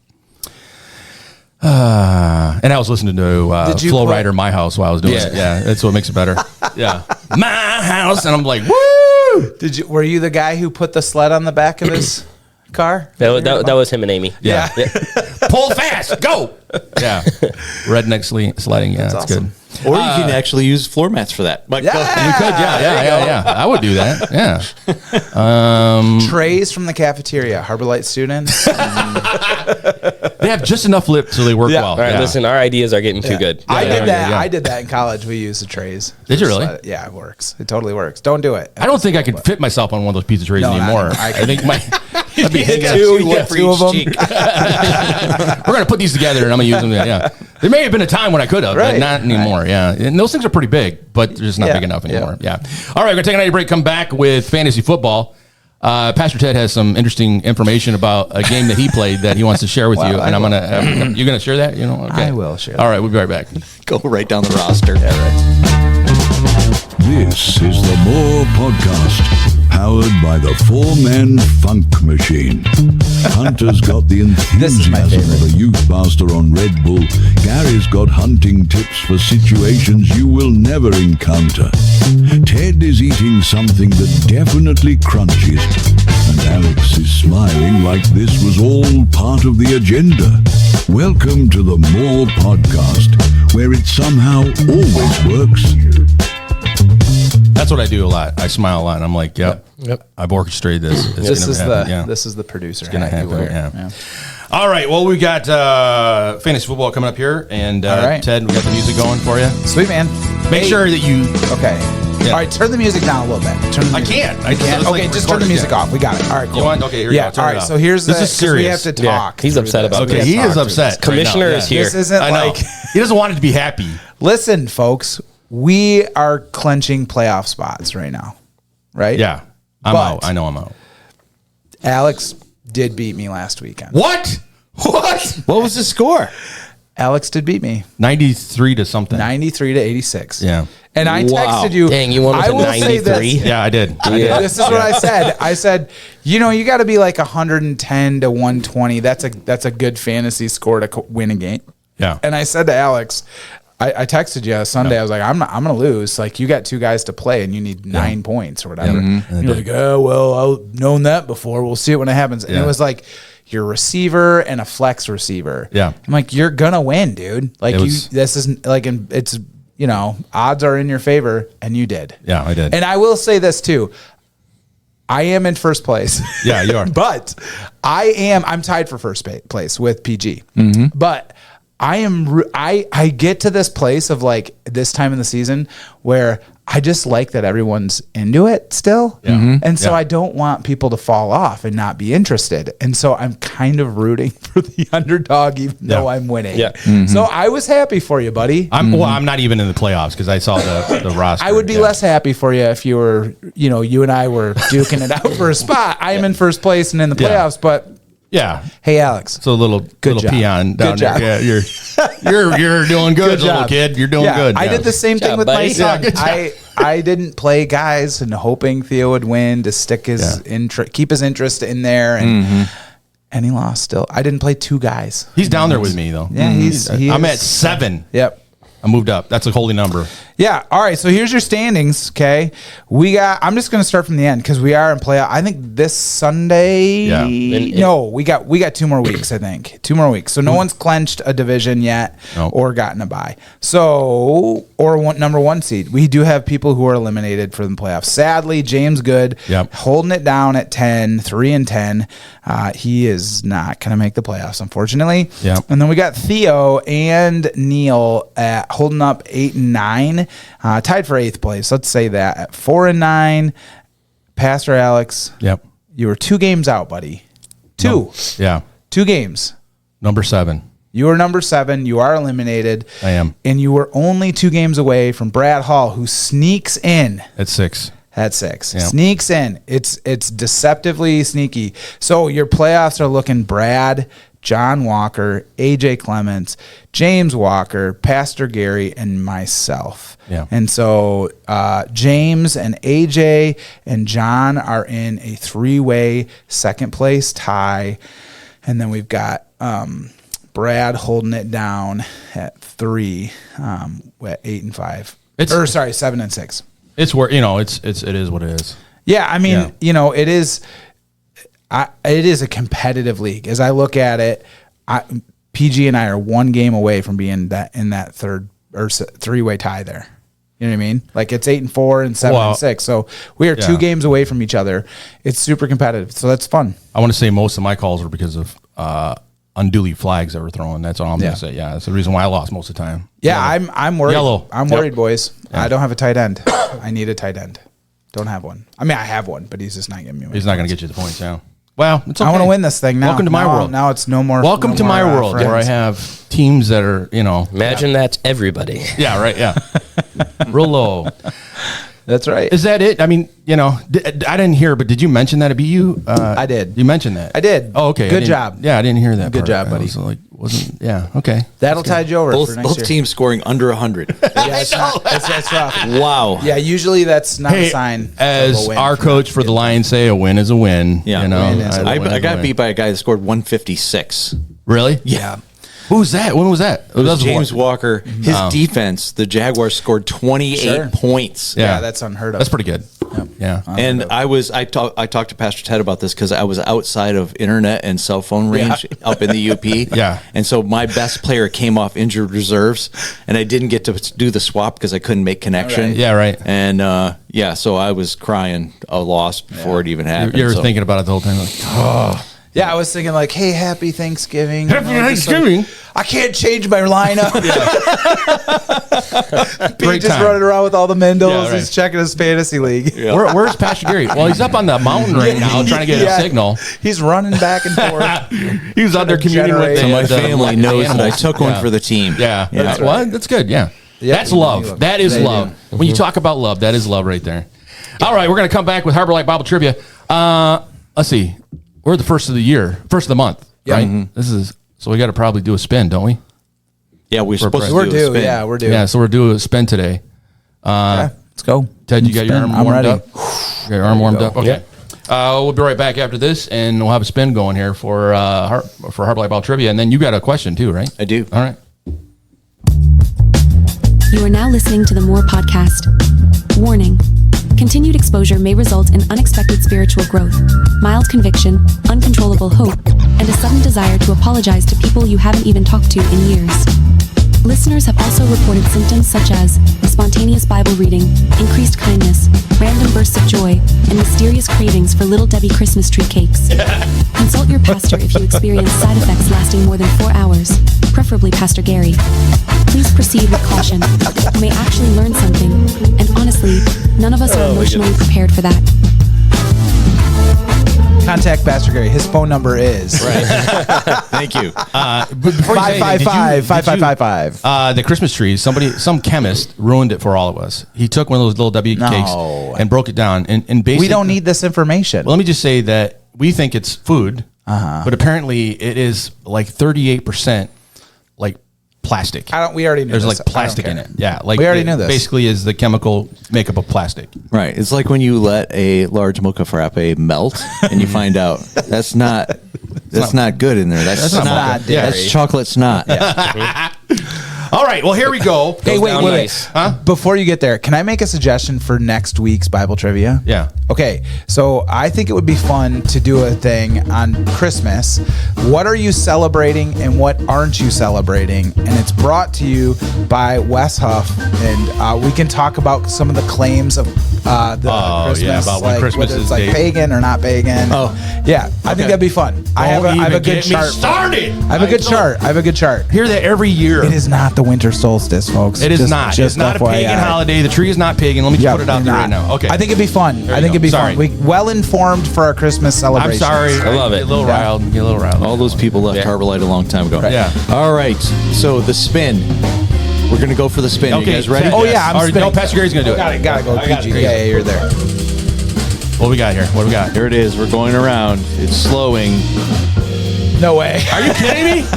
And I was listening to Flow Rider My House while I was doing it. Yeah, that's what makes it better. Yeah. My house. And I'm like, woo! Were you the guy who put the sled on the back of his car? That was him and Amy. Yeah. Pull fast. Go. Yeah. Redneck sledding. Yeah, that's awesome. good. Or you can actually use floor mats for that. You could. Yeah. I would do that. Yeah. Trays from the cafeteria. Harbor Light students. They have just enough lip so they work well. All right, listen, our ideas are getting too good. I did that. I did that in college. We used the trays. Did you really? Yeah, it works. It totally works. Don't do it. I don't think I could fit myself on one of those pizza trays anymore. not anymore. I think That'd be You got two of them. cheek. We're gonna put these together and I'm gonna use them. Yeah, there may have been a time when I could have, but Right. not anymore. Yeah, and those things are pretty big, but they're just not Yeah. big enough anymore. Yeah. All right, we're gonna take a night break. Come back with fantasy football. Pastor Ted has some interesting information about a game that he played that he wants to share with you, and I'm gonna. You're gonna share that, you know? Okay. I will share All right, we'll be right back. Go right down the roster. This is the More Podcast, powered by the four-man funk machine. Hunter's got the This is my enthusiasm of favorite. a youth pastor on Red Bull. Gary's got hunting tips for situations you will never encounter. Ted is eating something that definitely crunches. And Alex is smiling like this was all part of the agenda. Welcome to the More Podcast, where it somehow always works. That's what I do a lot. I smile a lot, and I'm like, yep. I've orchestrated this. It's This gonna is happen. the this is the producer. It's gonna hat you happen. wear. Yeah. All right. Well, we got fantasy football coming up here, and All right. Ted, we got the music going for you. Sweet man. Make Hey, sure that you. Okay. Yeah. All right. Turn the music down a little bit. Turn the I music can't. You can't? it's like Okay. Just turn the recorded, music yeah. off. We got it. All right. Cool. You want? Okay, here you Yeah. go. Turn All it right. off. So here's This the. is 'cause we serious. have to Yeah, talk. he's through upset this. about Okay, this. he is Talk upset. through Commissioner right now, is here. This isn't I know. like. He doesn't want it to be happy. Listen, folks. We are clenching playoff spots right now, right? Yeah, I'm But- out. I know I'm out. Alex did beat me last weekend. What? What? What was the score? Alex did beat me 93 to something. 93 to 86. Yeah. And I Wow. texted you. Dang, you won with I a will say 93? this. Yeah, I did. This is what I said. I said, you know, you got to be like 110 to 120. That's a good fantasy score to win a game. Yeah. And I said to Alex, I texted you Sunday. I was like, I'm gonna lose. Like, you got two guys to play, and you need 9 points or whatever. And you're like, oh well, I've known that before. We'll see it when it happens. And Yeah. it was like your receiver and a flex receiver. Yeah. I'm like, you're gonna win, dude. Like It was- this is like, it's odds are in your favor, and you did. Yeah, I did. And I will say this too. I am in first place. Yeah, you are. But I'm tied for first place with PG. But I get to this place of like this time in the season where I just like that everyone's into it still. Yeah. And so Yeah. I don't want people to fall off and not be interested. And so I'm kind of rooting for the underdog, even though I'm winning. Yeah. So I was happy for you, buddy. I'm not even in the playoffs because I saw the roster. I would be Yeah. less happy for you if you were, you and I were duking it out for a spot. I am in first place and in the Yeah. playoffs, but Yeah. hey, Alex. So a little job. peon down Good job. there. Yeah, you're doing good, little job. kid. You're doing Yeah, good. I Yeah. did the same thing job, with my buddy. son. Yeah, good job. I didn't play guys and hoping Theo would win to stick his keep his interest in there, and he lost still. I didn't play two guys. He's down there with me though. Yeah, I'm at 7. Yep. I moved up. That's a holy number. Yeah. All right. So here's your standings. Okay. I'm just going to start from the end because we are in playoff. I think this Sunday. Yeah. No, we got 2 more weeks. I think 2 more weeks. So no one's clenched a division yet No. or gotten a bye. So number 1 seed. We do have people who are eliminated from the playoffs. Sadly, James Good Yep. holding it down at 3-10. He is not going to make the playoffs, unfortunately. Yep. And then we got Theo and Neil at holding up 8-9, tied for 8th place. Let's say that at 4-9. Pastor Alex, Yep. you were 2 games out, buddy. 2. Yeah. 2 games. Number 7. You were number 7. You are eliminated. I am. And you were only 2 games away from Brad Hall, who sneaks in. At 6. At 6. Yeah. Sneaks in. It's deceptively sneaky. So your playoffs are looking Brad, John Walker, AJ Clements, James Walker, Pastor Gary, and myself. Yeah. And so James and AJ and John are in a 3-way second place tie. And then we've got Brad holding it down at 3, at 8-5. 7 and 6. It's where it is what it is. Yeah, I mean, Yeah. it is. It is a competitive league. As I look at it, PG and I are 1 game away from being in that third or 3-way tie there. You know what I mean? Like it's 8-4 and 7 and 6. So we are 2 games away from each other. It's super competitive. So that's fun. I want to say most of my calls were because of unduly flags that were thrown. That's all I'm going to say. Yeah, that's the reason why I lost most of the time. Yeah, Yellow. I'm worried. Yellow. I'm Yep. worried, boys. I don't have a tight end. I need a tight end. Don't have one. I mean, I have one, but he's just not giving me one. He's not going to get you the points. Yeah. Well, it's okay. I want to win this thing now. Welcome to my world. Now it's no more. Welcome to my world where I have teams that are, Imagine that's everybody. Yeah, right. Yeah. Real low. That's right. Is that it? I mean, I didn't hear, but did you mention that it'd be you? I did. You mentioned that. I did. Oh, okay. Good job. Yeah, I didn't hear that. Good part. job, buddy. Okay. That'll tide you over for next Both year. teams scoring under 100. Yeah, it's rough. Wow. Yeah, usually that's not a Hey, sign. as of a win our for coach for the Lions say, a win is a win. Yeah. Win is a I got beat by a guy that scored 156. Really? Yeah. Who's that? When was that? It was James Walker. His defense, the Jaguars scored 28 points. Yeah, that's unheard of. That's pretty good. Yeah. And I talked to Pastor Ted about this because I was outside of internet and cell phone range up in the UP. Yeah. And so my best player came off injured reserves, and I didn't get to do the swap because I couldn't make connection. Right. Yeah, right. And so I was crying a loss before it even happened. You're so. thinking about it the whole time. Like, Yeah, I was thinking like, hey, happy Thanksgiving. Happy Thanksgiving. I can't change my lineup. Great Pete just time. running around with all the Mendos. Yeah, right. He's checking his fantasy league. Where's Pastor Gary? Well, he's up on the mountain right now trying to get a signal. He's running back and forth. He was out there communing with generate- So my the family knows that I animals. took one for the team. Yeah. That's Well, right. that's good. Yeah. Yeah, That's we love. do. That is They love. do. When you talk about love, that is love right there. All right. We're going to come back with Harbor Light Bible Trivia. Let's see. We're the first of the year, first of the month, right? This is, so we got to probably do a spin, don't we? Yeah, we're supposed to We're do a due. spin. Yeah, we're due. Yeah. So we're doing a spin today. Okay, let's go. Ted, you got your arm I'm warmed ready. up? You got your arm warmed up? Okay. We'll be right back after this, and we'll have a spin going here for Harbor Light Bible Trivia. And then you got a question too, right? I do. All right. You are now listening to the More Podcast. Warning. Continued exposure may result in unexpected spiritual growth, mild conviction, uncontrollable hope, and a sudden desire to apologize to people you haven't even talked to in years. Listeners have also reported symptoms such as spontaneous Bible reading, increased kindness, random bursts of joy, and mysterious cravings for Little Debbie Christmas tree cakes. Consult your pastor if you experience side effects lasting more than 4 hours, preferably Pastor Gary. Please proceed with caution. You may actually learn something, and honestly, none of us are emotionally prepared for that. Contact Pastor Gary. His phone number is Thank you. But before you say anything, 555-5555. the Christmas trees, some chemist ruined it for all of us. He took one of those little W cakes and broke it down. And basically, We don't need this information. Well, let me just say that we think it's food, but apparently it is like 38% like plastic. We already knew There's this. like plastic I in don't it. Yeah, like We already knew this. Basically, is the chemical makeup of plastic. Right. It's like when you let a large mocha frappe melt and you find out that's not good in there. That's not not. mocha. Yeah. That's chocolate snot. All right, well, here we go. Hey, wait. down nice. Huh? Before you get there, can I make a suggestion for next week's Bible trivia? Yeah. Okay, so I think it would be fun to do a thing on Christmas. What are you celebrating and what aren't you celebrating? And it's brought to you by Wes Huff, and we can talk about some of the claims of the Christmas, yeah, about when like Christmas whether is it's like date. pagan or not pagan. Oh. Yeah, I think that'd be fun. I have a good chart. Started. I have a good chart. I have a good chart. Hear that every year. It is not the winter solstice, folks. It is Just- not. just It's not a FYI. pagan holiday. The tree is not pagan. Let me just put it out there right now. Okay. I think it'd be fun. There I you think go. it'd be Sorry. fun. We well informed for our Christmas I'm celebration. sorry. I love it. Get a little riled. Get a little riled. All those people left Harbor Light a long time ago. Yeah. All right. So the spin. We're gonna go for the spin. Okay, You guys ready? Oh yeah, I'm Already- spinning. No, Pastor Gary's gonna do it. Gotta go. PG. Yeah, you're there. What we got here? What do we got? Here it is. We're going around. It's slowing. No way. Are you kidding me?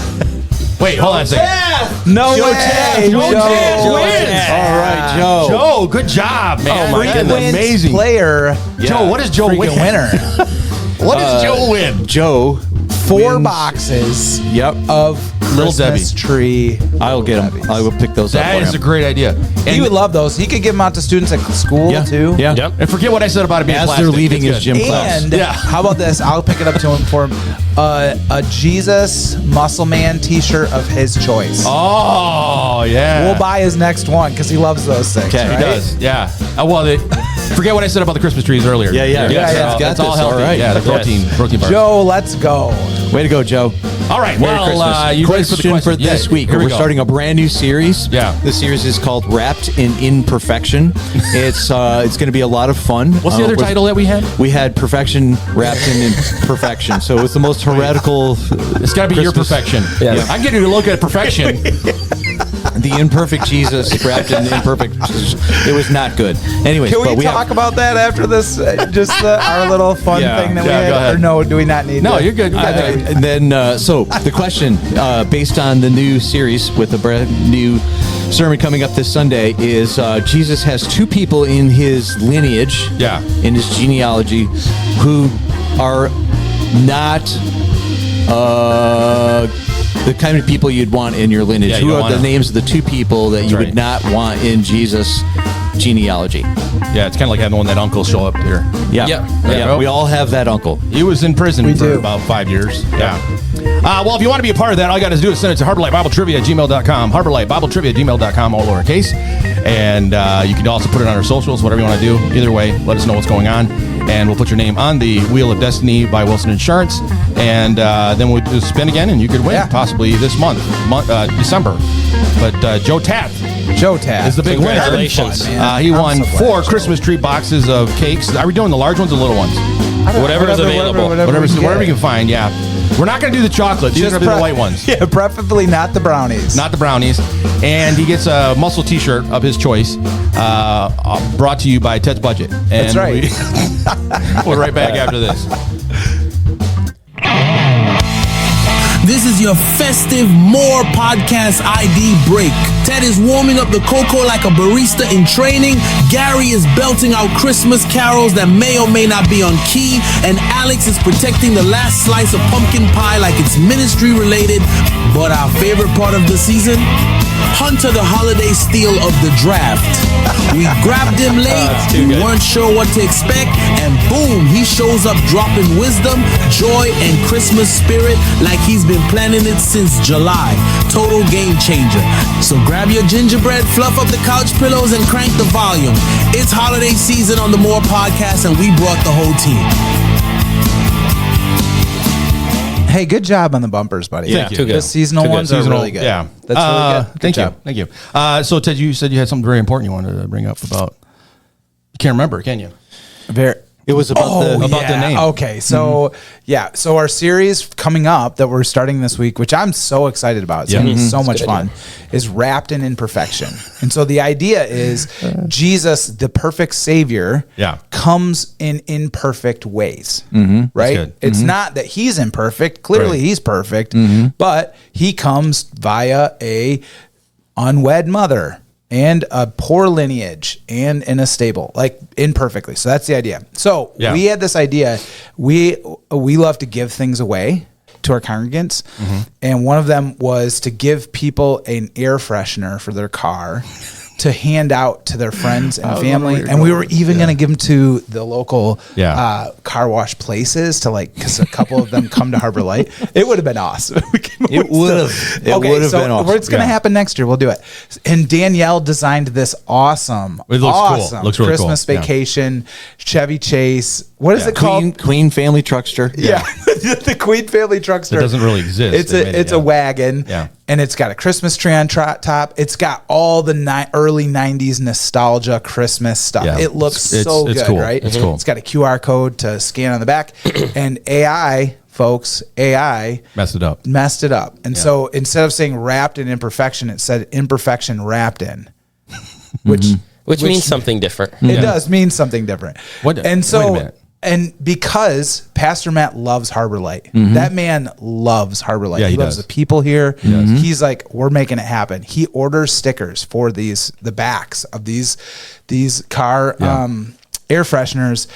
Wait, hold on a second. No Joe way. Ted. Joe Ted wins. All right, Joe. Joe, good job, man. Oh my Freaking goodness. amazing. Player. Joe, what does Joe win? Freaking winner. What does Joe win? Joe. 4 wins. boxes Yep. of Little Christmas Debbie. tree. I'll get them. I will pick those up. That for is a him. great idea. And, He would love those. He could give them out to students at school Yeah. too. Yeah. Yep. and forget what I said about it being As plastic. they're leaving It's his good. gym class. And Yeah. how about this? I'll pick it up to him for him. A Jesus Muscle Man T-shirt of his choice. Oh, yeah. We'll buy his next one because he loves those things. Okay. He right? does. Yeah. Well, Forget what I said about the Christmas trees earlier. Yeah. That's all healthy. All right. Yeah, the protein bars. Joe, let's go. Way to go, Joe. All right. Merry Well, you ready question for this week. Here we We're go. starting a brand new series. Yeah. This series is called Wrapped in Imperfection. It's going to be a lot of fun. What's the other title that we had? We had Perfection Wrapped in Imperfection. So it was the most heretical. It's got to be your perfection. Yeah. I'm getting to look at perfection. The imperfect Jesus wrapped in imperfect. It was not good. Anyways, Can but we talk about that after this? Our little fun Yeah. thing that Yeah, we go had? ahead. Or no, do we not need No, that? you're good. And then, so the question, based on the new series with the brand new sermon coming up this Sunday, is Jesus has two people in his lineage, in his genealogy, who are not the kind of people you'd want in your lineage. Yeah, you Who don't are the wanna- names of the two people that you would not want in Jesus' genealogy? Yeah, it's kind of like having that uncle show up here. Yeah. We all have that uncle. He was in prison for do. about 5 years. Yeah. Well, if you want to be a part of that, all you got to do is send it to HarborLightBibleTrivia@gmail.com. HarborLightBibleTrivia@gmail.com, all lowercase. And you can also put it on our socials, whatever you want to do. Either way, let us know what's going on. And we'll put your name on the Wheel of Destiny by Wilson Insurance. And then we'll do spin again, and you could win possibly this month, December. But Joe Taft is the big winner. Congratulations. He won 4 Christmas tree boxes of cakes. Are we doing the large ones or the little ones? Whatever is available. Whatever you can find, yeah. We're not going to do the chocolate. These are going to be the white ones. Yeah, preferably not the brownies. Not the brownies. And he gets a muscle t-shirt of his choice, brought to you by Ted's Budget. And That's right. We'll be right back after this. This is your festive More Podcast ID break. Ted is warming up the cocoa like a barista in training. Gary is belting out Christmas carols that may or may not be on key. And Alex is protecting the last slice of pumpkin pie like it's ministry related. But our favorite part of the season? Hunter the holiday steal of the draft. We grabbed him late, we weren't sure what to expect, and boom, he shows up dropping wisdom, joy, and Christmas spirit like he's been planning it since July. Total game changer. So grab your gingerbread, fluff up the couch pillows, and crank the volume. It's holiday season on the More Podcast, and we brought the whole team. Hey, good job on the bumpers, buddy. Thank you. The seasonal ones are really good. Yeah. That's really good. Good Thank job. you. So, Ted, you said you had something very important you wanted to bring up about. You can't remember, can you? It was about the name. Okay, so so our series coming up that we're starting this week, which I'm so excited about, it's gonna be so much fun, is Wrapped in Imperfection. And so the idea is Jesus, the perfect Savior, comes in imperfect ways. Right? That's good. It's not that he's imperfect. Clearly he's perfect, but he comes via a unwed mother and a poor lineage and in a stable, like imperfectly. So that's the idea. So we had this idea. We love to give things away to our congregants. And one of them was to give people an air freshener for their car to hand out to their friends and family. And we were even going to give them to the local car wash places to because a couple of them come to Harbor Light. It would have been awesome. It would have been awesome. It's going to happen next year. We'll do it. And Danielle designed this awesome It looks cool. Looks really Christmas cool. vacation, Chevy Chase. What is it called? Queen Family Truckster. Yeah. The Queen Family Truckster. It doesn't really exist. It's a wagon. Yeah. And it's got a Christmas tree on top. It's got all the early 90s nostalgia Christmas stuff. Yeah. It looks It's good, cool. right? It's cool. It's got a QR code to scan on the back. And AI messed it up. And so instead of saying wrapped in imperfection, it said imperfection wrapped in, which means something different. It does mean something different. Wait a minute. And because Pastor Matt loves Harbor Light, that man loves Harbor Light. Yeah, he he loves does. the people here. He's like, we're making it happen. He orders stickers for the backs of these car air fresheners.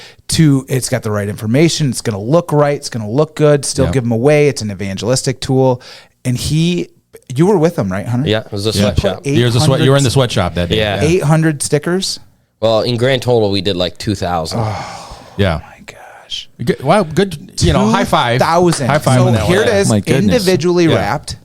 It's got the right information. It's going to look right. It's going to look good. Still give them away. It's an evangelistic tool. And you were with him, right, Hunter? Yeah, it was a sweatshop. You were in the sweatshop that day. Yeah. 800 stickers. Well, in grand total, we did like 2,000. Yeah. My gosh. Good, well, good. High five. 2,000. High five. So on that here one. it is, My goodness. individually wrapped.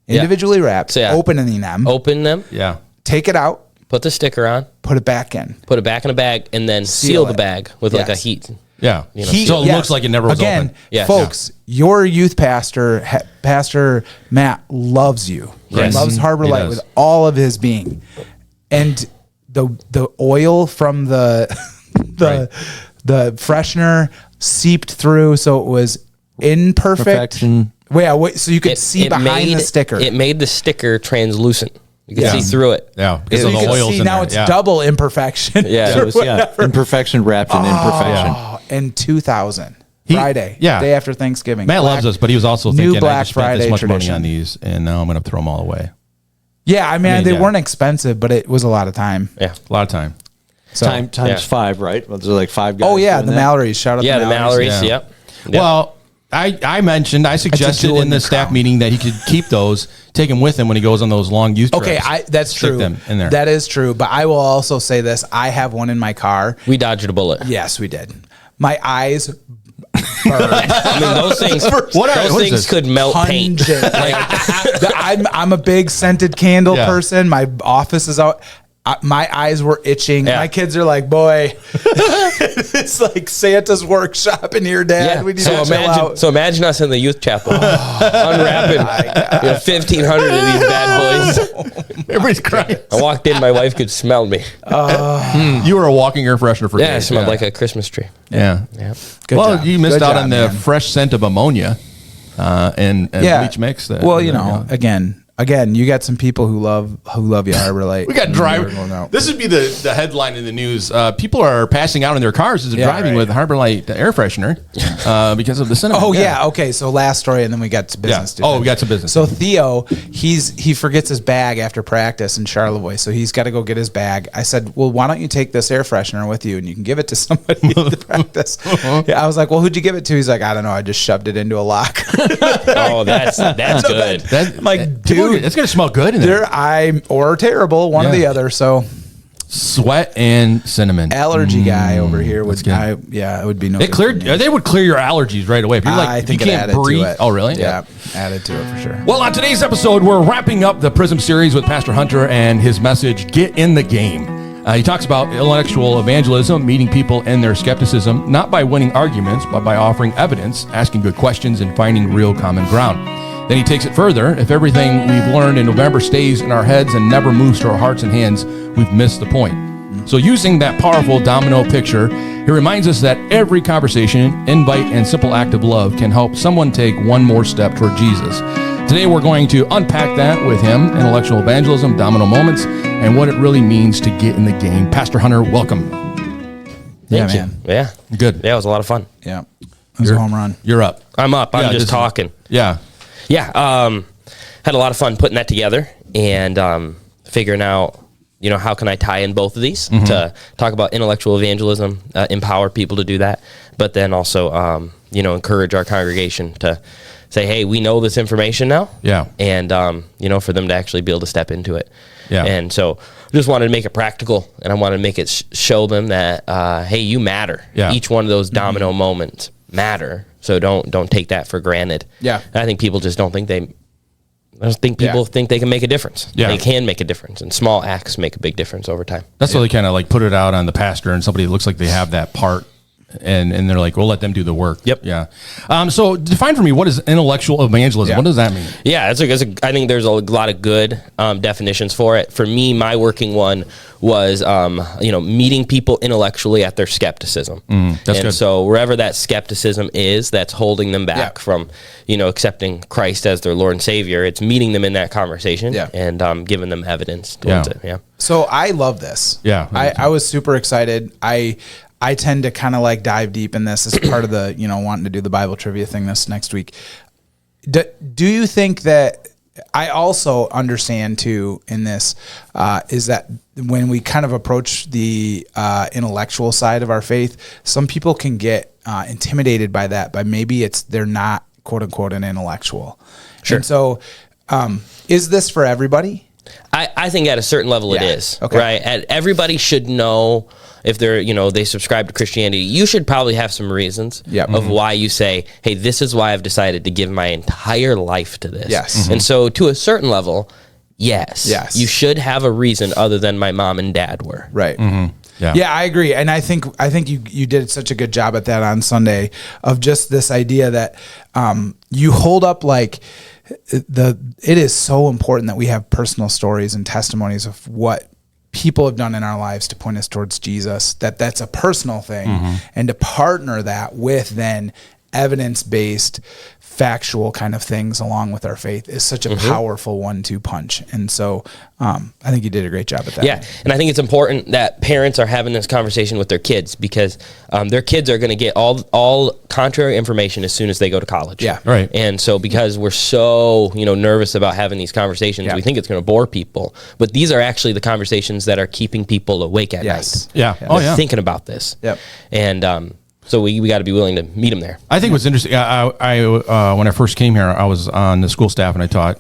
Yeah. Individually wrapped. So, Opening them. Open them. Yeah. Take it out. Put the sticker on. Put it back in. Put it back in a bag, and then seal the bag with like a heat. Yeah. You know, So it looks like it never was Again, open. Yes. folks, your youth pastor, Pastor Matt, loves you. Yes. He loves Harbor He Light does. with all of his being. And the oil from the freshener seeped through, so it was imperfect. Perfection. So you could see behind the sticker. It made the sticker translucent. You could see through it. Yeah. Because so of you the can oils see in now there. it's Yeah. double imperfection. Yeah. So it was, imperfection wrapped in imperfection. Oh, in 2000, Friday, yeah. day after Thanksgiving. Matt loves us, but he was also thinking, I Black just spent Friday this much tradition. money on these, and now I'm going to throw them all away. Yeah, I mean, they yeah. weren't expensive, but it was a lot of time. Yeah. A lot of time. So, Times Yeah. 5, right? Was there like 5 guys? oh yeah, doing the that? Mallory's. Shout out Yeah, to the Mallory's. Yeah. Yep. Well, I suggested jewel in in the the staff crown. meeting that he could keep those, take them with him when he goes on those long youth trips. Okay, that's Stick true. them in there. That is true. But I will also say this: I have one in my car. We dodged a bullet. Yes, we did. My eyes burned. I mean, those things. What is those things this? could melt paint. Pungent. I'm a big scented candle Yeah. person. My office is out. My eyes were itching. Yeah. My kids are like, boy, it's like Santa's workshop in here, Dad. Yeah. We need to chill out. So imagine us in the youth chapel unwrapping 1,500 of these bad boys. Everybody's crying. I walked in, my wife could smell me. You were a walking air freshener for Yeah, it days. smelled like a Christmas tree. Yeah. Yeah. Good well, job. you missed Good out job, on the man. fresh scent of ammonia and bleach mix. That, Well, you know, again, you got some people who love you, Harbor Light. we got Going drivers. out. This would be the headline in the news. People are passing out in their cars as they're driving right. with Harbor Light air freshener because of the cinnamon. Oh yeah. Okay. So last story, and then we got to business. Yeah. Oh, we got some business. So Theo, he forgets his bag after practice in Charlevoix, so he's got to go get his bag. I said, well, why don't you take this air freshener with you, and you can give it to somebody at the practice. Yeah, I was like, well, who'd you give it to? He's like, I don't know. I just shoved it into a lock. Oh, that's good. That, like, dude, it's gonna smell good in there. Or terrible, one or the other. So Sweat and cinnamon. allergy guy over here would, that's good. it would be no. They good cleared. for me. They would clear your allergies right away. If you're like, I if think you it can't added breathe. to it. Oh, really? Yeah, added to it for sure. Well, on today's episode, we're wrapping up the Prism series with Pastor Hunter and his message, Get in the Game. He talks about intellectual evangelism, meeting people in their skepticism, not by winning arguments, but by offering evidence, asking good questions, and finding real common ground. Then he takes it further. If everything we've learned in November stays in our heads and never moves to our hearts and hands, we've missed the point. So using that powerful domino picture, he reminds us that every conversation, invite, and simple act of love can help someone take one more step toward Jesus. Today we're going to unpack that with him, intellectual evangelism, domino moments, and what it really means to get in the game. Pastor Hunter, welcome. Thank you. man. Yeah. Good. Yeah, it was a lot of fun. Yeah, it was a home run. You're up. I'm up. I'm Yeah, just this- talking. Yeah. Yeah. Had a lot of fun putting that together and figuring out, how can I tie in both of these to talk about intellectual evangelism, empower people to do that, but then also, encourage our congregation to say, hey, we know this information now. Yeah. And, for them to actually be able to step into it. Yeah. And so just wanted to make it practical, and I wanted to make it show them that, hey, you matter. Yeah. Each one of those domino moments matter. So don't take that for granted. Yeah. I think people just don't think people think they can make a difference. Yeah. They can make a difference, and small acts make a big difference over time. That's why they kind of like put it out on the pastor and somebody that looks like they have that part. And they're like, we'll let them do the work. Yep. Yeah. So define for me, what is intellectual evangelism? Yeah. What does that mean? Yeah, I think there's a lot of good definitions for it. For me, my working one was, meeting people intellectually at their skepticism. That's good. So wherever that skepticism is, that's holding them back from, accepting Christ as their Lord and Savior. It's meeting them in that conversation and giving them evidence towards it. Yeah. So I love this. Yeah, I was super excited. I tend to kind of like dive deep in this as part of the, wanting to do the Bible trivia thing this next week. Do you think that I also understand too in this is that when we kind of approach the intellectual side of our faith, some people can get intimidated by that, but maybe they're not quote unquote an intellectual. Sure. And so is this for everybody? I think at a certain level it is. Okay. Right. Everybody should know if they're, they subscribe to Christianity. You should probably have some reasons of why you say, hey, this is why I've decided to give my entire life to this. Yes. And so to a certain level, Yes. You should have a reason other than my mom and dad were. Right. Yeah. Yeah, I agree. And I think you did such a good job at that on Sunday of just this idea that you hold up like it is so important that we have personal stories and testimonies of what people have done in our lives to point us towards Jesus, that's a personal thing, and to partner that with then evidence-based, factual kind of things along with our faith is such a powerful 1-2 punch. And so I think you did a great job at that. Yeah. And I think it's important that parents are having this conversation with their kids, because their kids are going to get all contrary information as soon as they go to college. Yeah. Right. And so because we're so, nervous about having these conversations, we think it's going to bore people, but these are actually the conversations that are keeping people awake at night. Yeah. They're thinking about this. Yep. And, so we got to be willing to meet them there. I think what's interesting, I when I first came here, I was on the school staff and I taught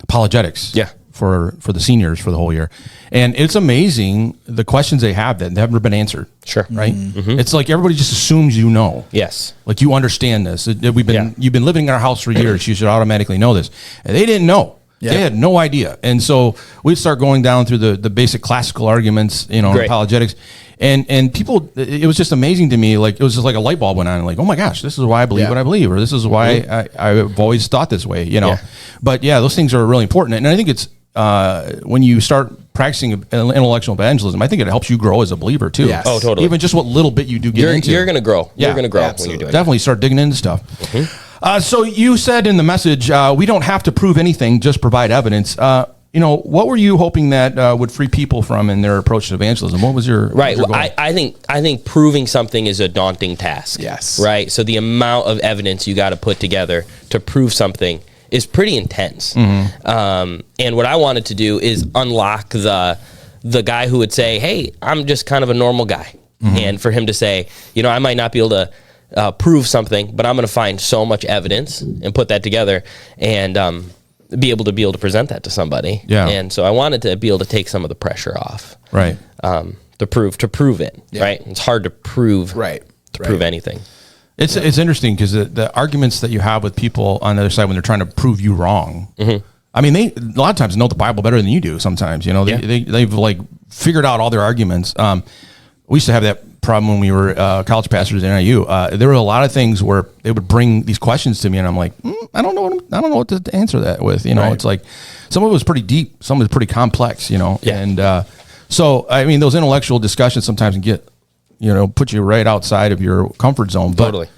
apologetics for the seniors for the whole year. And it's amazing the questions they have that have never been answered. Sure. Right? It's like everybody just assumes you know. Yes. Like you understand this. You've been living in our house for years. You should automatically know this. And they didn't know. Yeah. They had no idea. And so we'd start going down through the basic classical arguments, apologetics. And people, it was just amazing to me. Like, it was just like a light bulb went on. Like, oh my gosh, this is why I believe what I believe, or this is why I've always thought this way, But those things are really important. And I think it's, when you start practicing intellectual evangelism, I think it helps you grow as a believer too. Yes. Oh, totally. Even just what little bit you do get into. You're going to grow. Yeah. You're going to grow Absolutely. when you're doing it. Definitely start digging into stuff. So you said in the message, we don't have to prove anything, just provide evidence. What were you hoping that would free people from in their approach to evangelism? What was your right? What was your Well, I think proving something is a daunting task. Yes. Right. So the amount of evidence you got to put together to prove something is pretty intense. And what I wanted to do is unlock the guy who would say, "Hey, I'm just kind of a normal guy," and for him to say, I might not be able to prove something, but I'm going to find so much evidence and put that together and be able to present that to somebody. Yeah. And so I wanted to be able to take some of the pressure off. Right. To prove it. Yeah. Right. It's hard to prove. Right. Prove anything. It's interesting because the arguments that you have with people on the other side when they're trying to prove you wrong. I mean, they a lot of times know the Bible better than you do. Sometimes, they've like figured out all their arguments. We used to have that problem when we were college pastors at NIU. There were a lot of things where they would bring these questions to me, and I'm like, I don't know what to answer that with. It's like some of it was pretty deep, some of it was pretty complex. And so I mean, those intellectual discussions sometimes can get put you right outside of your comfort zone. But, totally.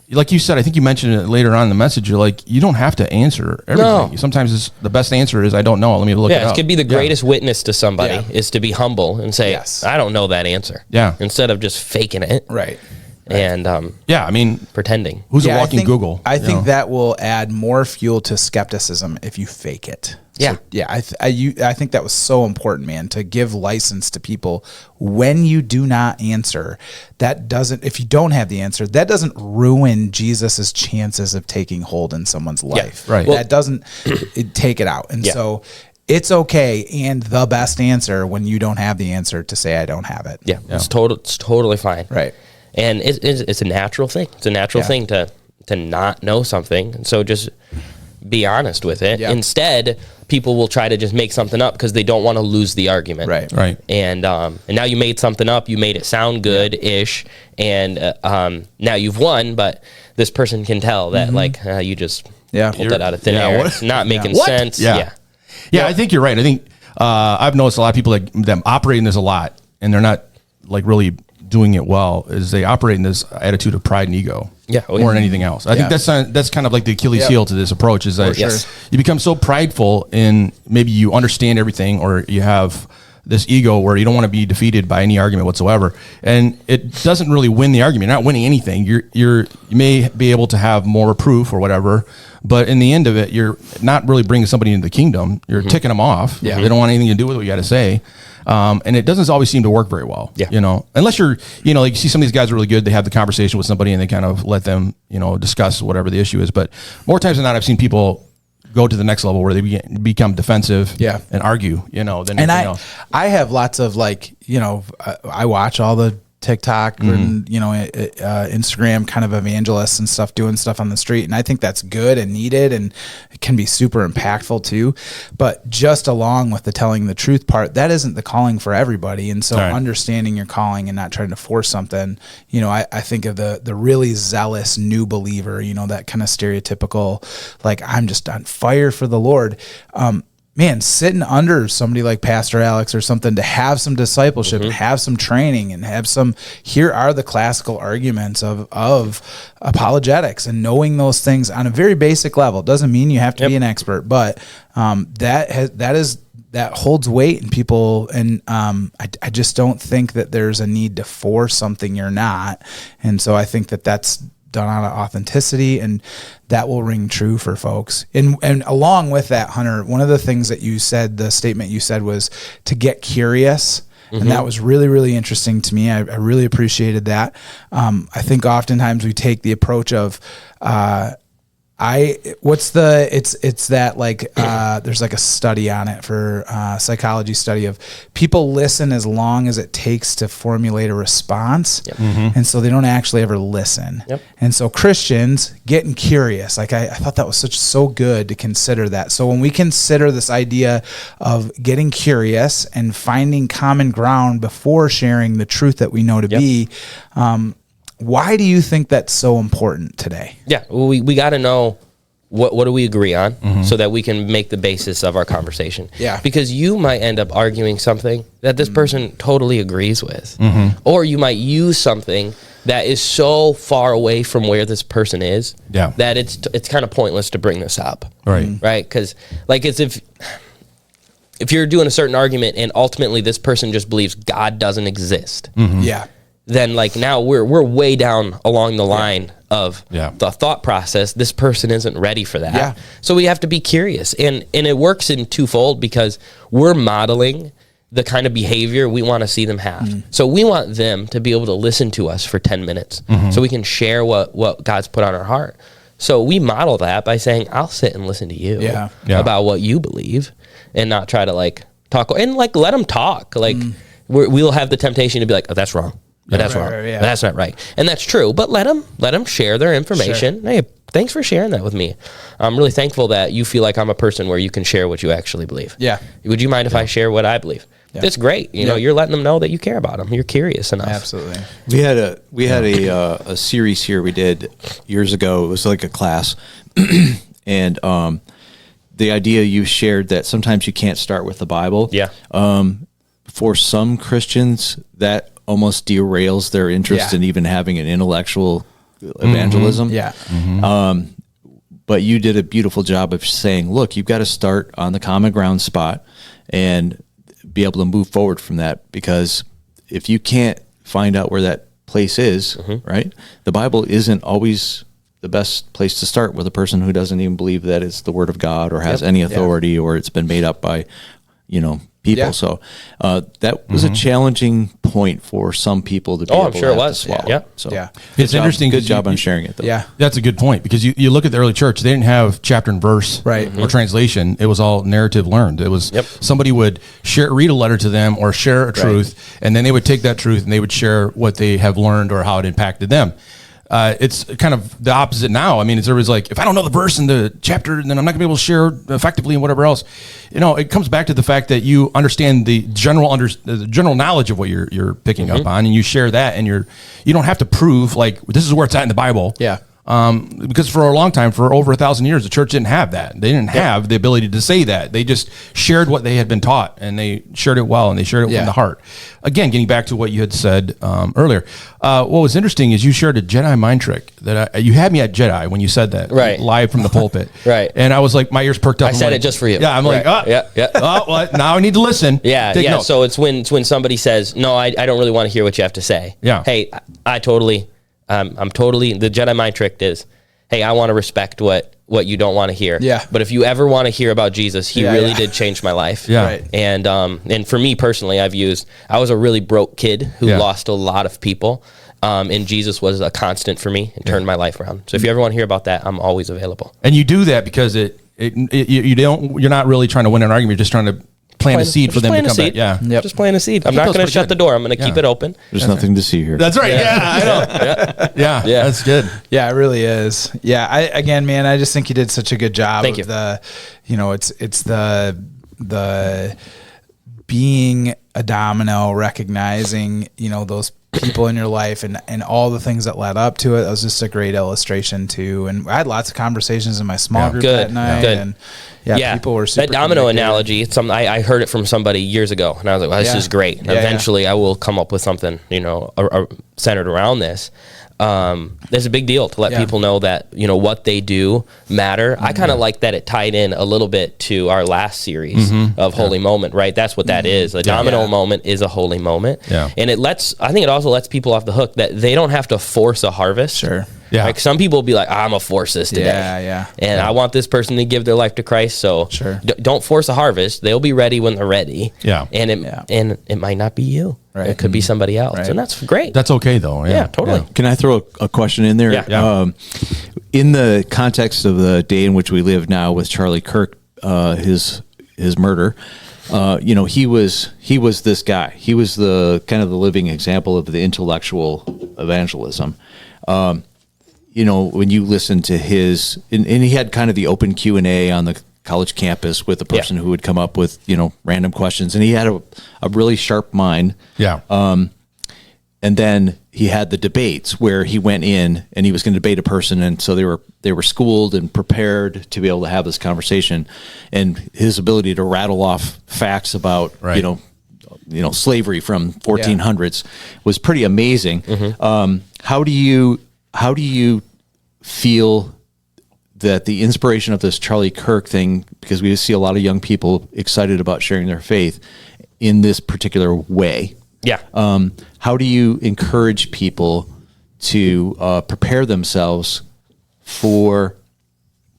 Like you said, I think you mentioned it later on in the message. You're like, you don't have to answer everything. No. Sometimes the best answer is, I don't know. Let me look it up. Yeah, it could be the greatest witness to somebody is to be humble and say, I don't know that answer. Yeah. Instead of just faking it. Right. And I mean, pretending. Who's a walking Google? I think that will add more fuel to skepticism if you fake it. Yeah. So, I think that was so important, man, to give license to people when you do not answer. If you don't have the answer, that doesn't ruin Jesus's chances of taking hold in someone's life. Right. That doesn't take it out. And so it's okay, and the best answer when you don't have the answer to say, I don't have it. Yeah. It's totally fine. Right. And it's a natural thing. It's a natural thing to not know something. And so just be honest with it. Yeah. Instead, people will try to just make something up because they don't want to lose the argument. Right. And now you made something up. You made it sound good-ish. And now you've won, but this person can tell that you just pulled that out of thin air. It's not making sense. Yeah, I think you're right. I think I've noticed a lot of people that operate in this a lot, and they're not like really doing it well, is they operate in this attitude of pride and ego more than anything else. I think that's kind of like the Achilles heel to this approach, is that you become so prideful in maybe you understand everything, or you have this ego where you don't want to be defeated by any argument whatsoever, and it doesn't really win the argument. You're not winning anything. You may be able to have more proof or whatever, but in the end of it, you're not really bringing somebody into the kingdom. You're ticking them off. Yeah. They don't want anything to do with what you got to say. And it doesn't always seem to work very well, unless you're, like you see some of these guys are really good. They have the conversation with somebody and they kind of let them, discuss whatever the issue is. But more times than not, I've seen people go to the next level where they become defensive and argue, than anything else. I have lots of I watch all the TikTok and Instagram kind of evangelists and stuff doing stuff on the street, and I think that's good and needed, and it can be super impactful too. But just along with the telling the truth part, that isn't the calling for everybody, and so understanding your calling and not trying to force something. I think of the really zealous new believer, that kind of stereotypical, like, I'm just on fire for the Lord. Man, sitting under somebody like Pastor Alex or something to have some discipleship and have some training and have some, here are the classical arguments of apologetics, and knowing those things on a very basic level. Doesn't mean you have to be an expert, but that holds weight in people. And I just don't think that there's a need to force something you're not. And so I think that that's done out of authenticity, and that will ring true for folks. And along with that, Hunter, one of the things that you said, the statement you said, was to get curious. And that was really, really interesting to me. I really appreciated that. I think oftentimes we take the approach of, there's like a study on it for psychology study of people listen as long as it takes to formulate a response. And so they don't actually ever listen. And so Christians getting curious, like I thought that was so good to consider that. So when we consider this idea of getting curious and finding common ground before sharing the truth that we know to be, why do you think that's so important today? Yeah, well, we got to know what do we agree on so that we can make the basis of our conversation. Yeah. Because you might end up arguing something that this person totally agrees with. Or you might use something that is so far away from where this person is that it's kind of pointless to bring this up. Right. Because like it's if you're doing a certain argument and ultimately this person just believes God doesn't exist. Then like now we're way down along the line of the thought process. This person isn't ready for that. So we have to be curious. And it works in twofold, because we're modeling the kind of behavior we want to see them have. So we want them to be able to listen to us for 10 minutes so we can share what God's put on our heart. So we model that by saying, I'll sit and listen to you about what you believe, and not try to like talk and like let them talk. Like we'll have the temptation to be like, oh, that's wrong. But that's wrong. But that's not right. And that's true. But let them share their information. Hey, thanks for sharing that with me. I'm really thankful that you feel like I'm a person where you can share what you actually believe. Would you mind if I share what I believe? That's great. You know, you're letting them know that you care about them. You're curious enough. Absolutely. We had a series here we did years ago. It was like a class, and the idea you shared that sometimes you can't start with the Bible. For some Christians, that almost derails their interest in even having an intellectual evangelism. But you did a beautiful job of saying, look, you've got to start on the common ground spot and be able to move forward from that, because if you can't find out where that place is, right, the Bible isn't always the best place to start with a person who doesn't even believe that it's the Word of God or has any authority or it's been made up by, people. So that was a challenging point for some people to be able to swallow. It's interesting. Good job on sharing it, though. That's a good point, because you look at the early church, they didn't have chapter and verse or translation. It was all narrative learned. It was somebody would read a letter to them or share a truth, and then they would take that truth and they would share what they have learned or how it impacted them. It's kind of the opposite now. I mean, it's always like, if I don't know the verse and the chapter, then I'm not gonna be able to share effectively and whatever else. It comes back to the fact that you understand the general knowledge of what you're picking up on, and you share that, and you don't have to prove like this is where it's at in the Bible. Because for a long time, for over 1,000 years, the church didn't have that. They didn't have the ability to say that. They just shared what they had been taught, and they shared it well, and they shared it from the heart. Again, getting back to what you had said earlier, what was interesting is you shared a Jedi mind trick that you had me at Jedi when you said that live from the pulpit. And I was like, my ears perked up. I said it just for you. Yeah, I'm like, well, now I need to listen. Take note. So it's when somebody says, no, I don't really want to hear what you have to say. Hey, I'm totally, the Jedi mind trick is, hey, I want to respect what you don't want to hear. But if you ever want to hear about Jesus, he really did change my life. And for me personally, I was a really broke kid who lost a lot of people. And Jesus was a constant for me and turned my life around. So if you ever want to hear about that, I'm always available. And you do that because you're not really trying to win an argument. You're just trying to plant a seed for them to come back. Yeah. Yep. Just plant a seed. I'm not going to shut the door. I'm going to keep it open. There's nothing to see here. That's right. Yeah, I know. Yeah, that's good. Yeah, it really is. Yeah, again, man, I just think you did such a good job. Thank you. It's the being a domino, recognizing, those people in your life and all the things that led up to it. That was just a great illustration too. And I had lots of conversations in my small group that night. Good. And people were super that domino convicted. analogy. It's something I heard it from somebody years ago, and I was like, well, this is great. And eventually I will come up with something, centered around this. There's a big deal to let people know that, what they do matter. I kind of like that it tied in a little bit to our last series of Holy Moment, right? That's what that is. A domino moment is a holy moment. Yeah. And I think it also lets people off the hook that they don't have to force a harvest. Sure. Yeah. Like some people will be like, I'm going to force this today. Yeah. And I want this person to give their life to Christ. So don't force a harvest. They'll be ready when they're ready. Yeah. And it might not be you. Right. It could be somebody else. Right. And that's great. That's okay though. Yeah, totally. Yeah. Can I throw a question in there? Yeah. In the context of the day in which we live now with Charlie Kirk, his murder, he was this guy. He was the kind of the living example of the intellectual evangelism. When you listen to his, and he had kind of the open Q&A on the college campus with a person who would come up with, random questions, and he had a really sharp mind. Yeah. And then he had the debates where he went in and he was going to debate a person, and so they were schooled and prepared to be able to have this conversation, and his ability to rattle off facts about slavery from 1400s was pretty amazing. How do you feel that the inspiration of this Charlie Kirk thing, because we see a lot of young people excited about sharing their faith in this particular way? Yeah. How do you encourage people to prepare themselves for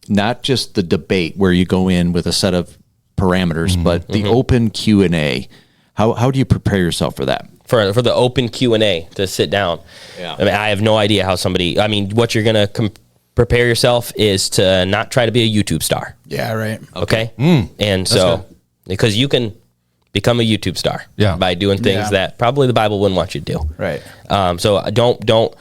not just the debate where you go in with a set of parameters, but the open Q&A? How do you prepare yourself for that? For the open Q&A to sit down. Yeah. I mean, I have no idea how what you're going to prepare yourself is to not try to be a YouTube star. Yeah, right. Okay. And so, because you can become a YouTube star by doing things that probably the Bible wouldn't want you to do. Right. So don't go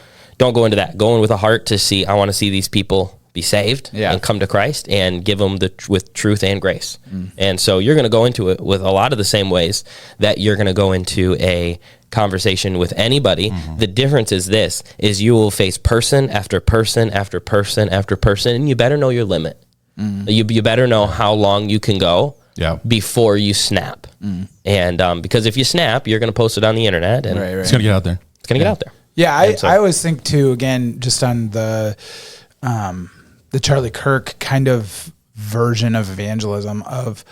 into that. Go in with a heart to see, I want to see these people be saved and come to Christ and give them with truth and grace. And so you're going to go into it with a lot of the same ways that you're going to go into a conversation with anybody. The difference is you will face person after person after person after person, and you better know your limit. You better know how long you can go before you snap. And because if you snap, you're going to post it on the internet, and it's going to get out there. It's going to get out there. Yeah, I always think too, again, just on the Charlie Kirk kind of version of evangelism of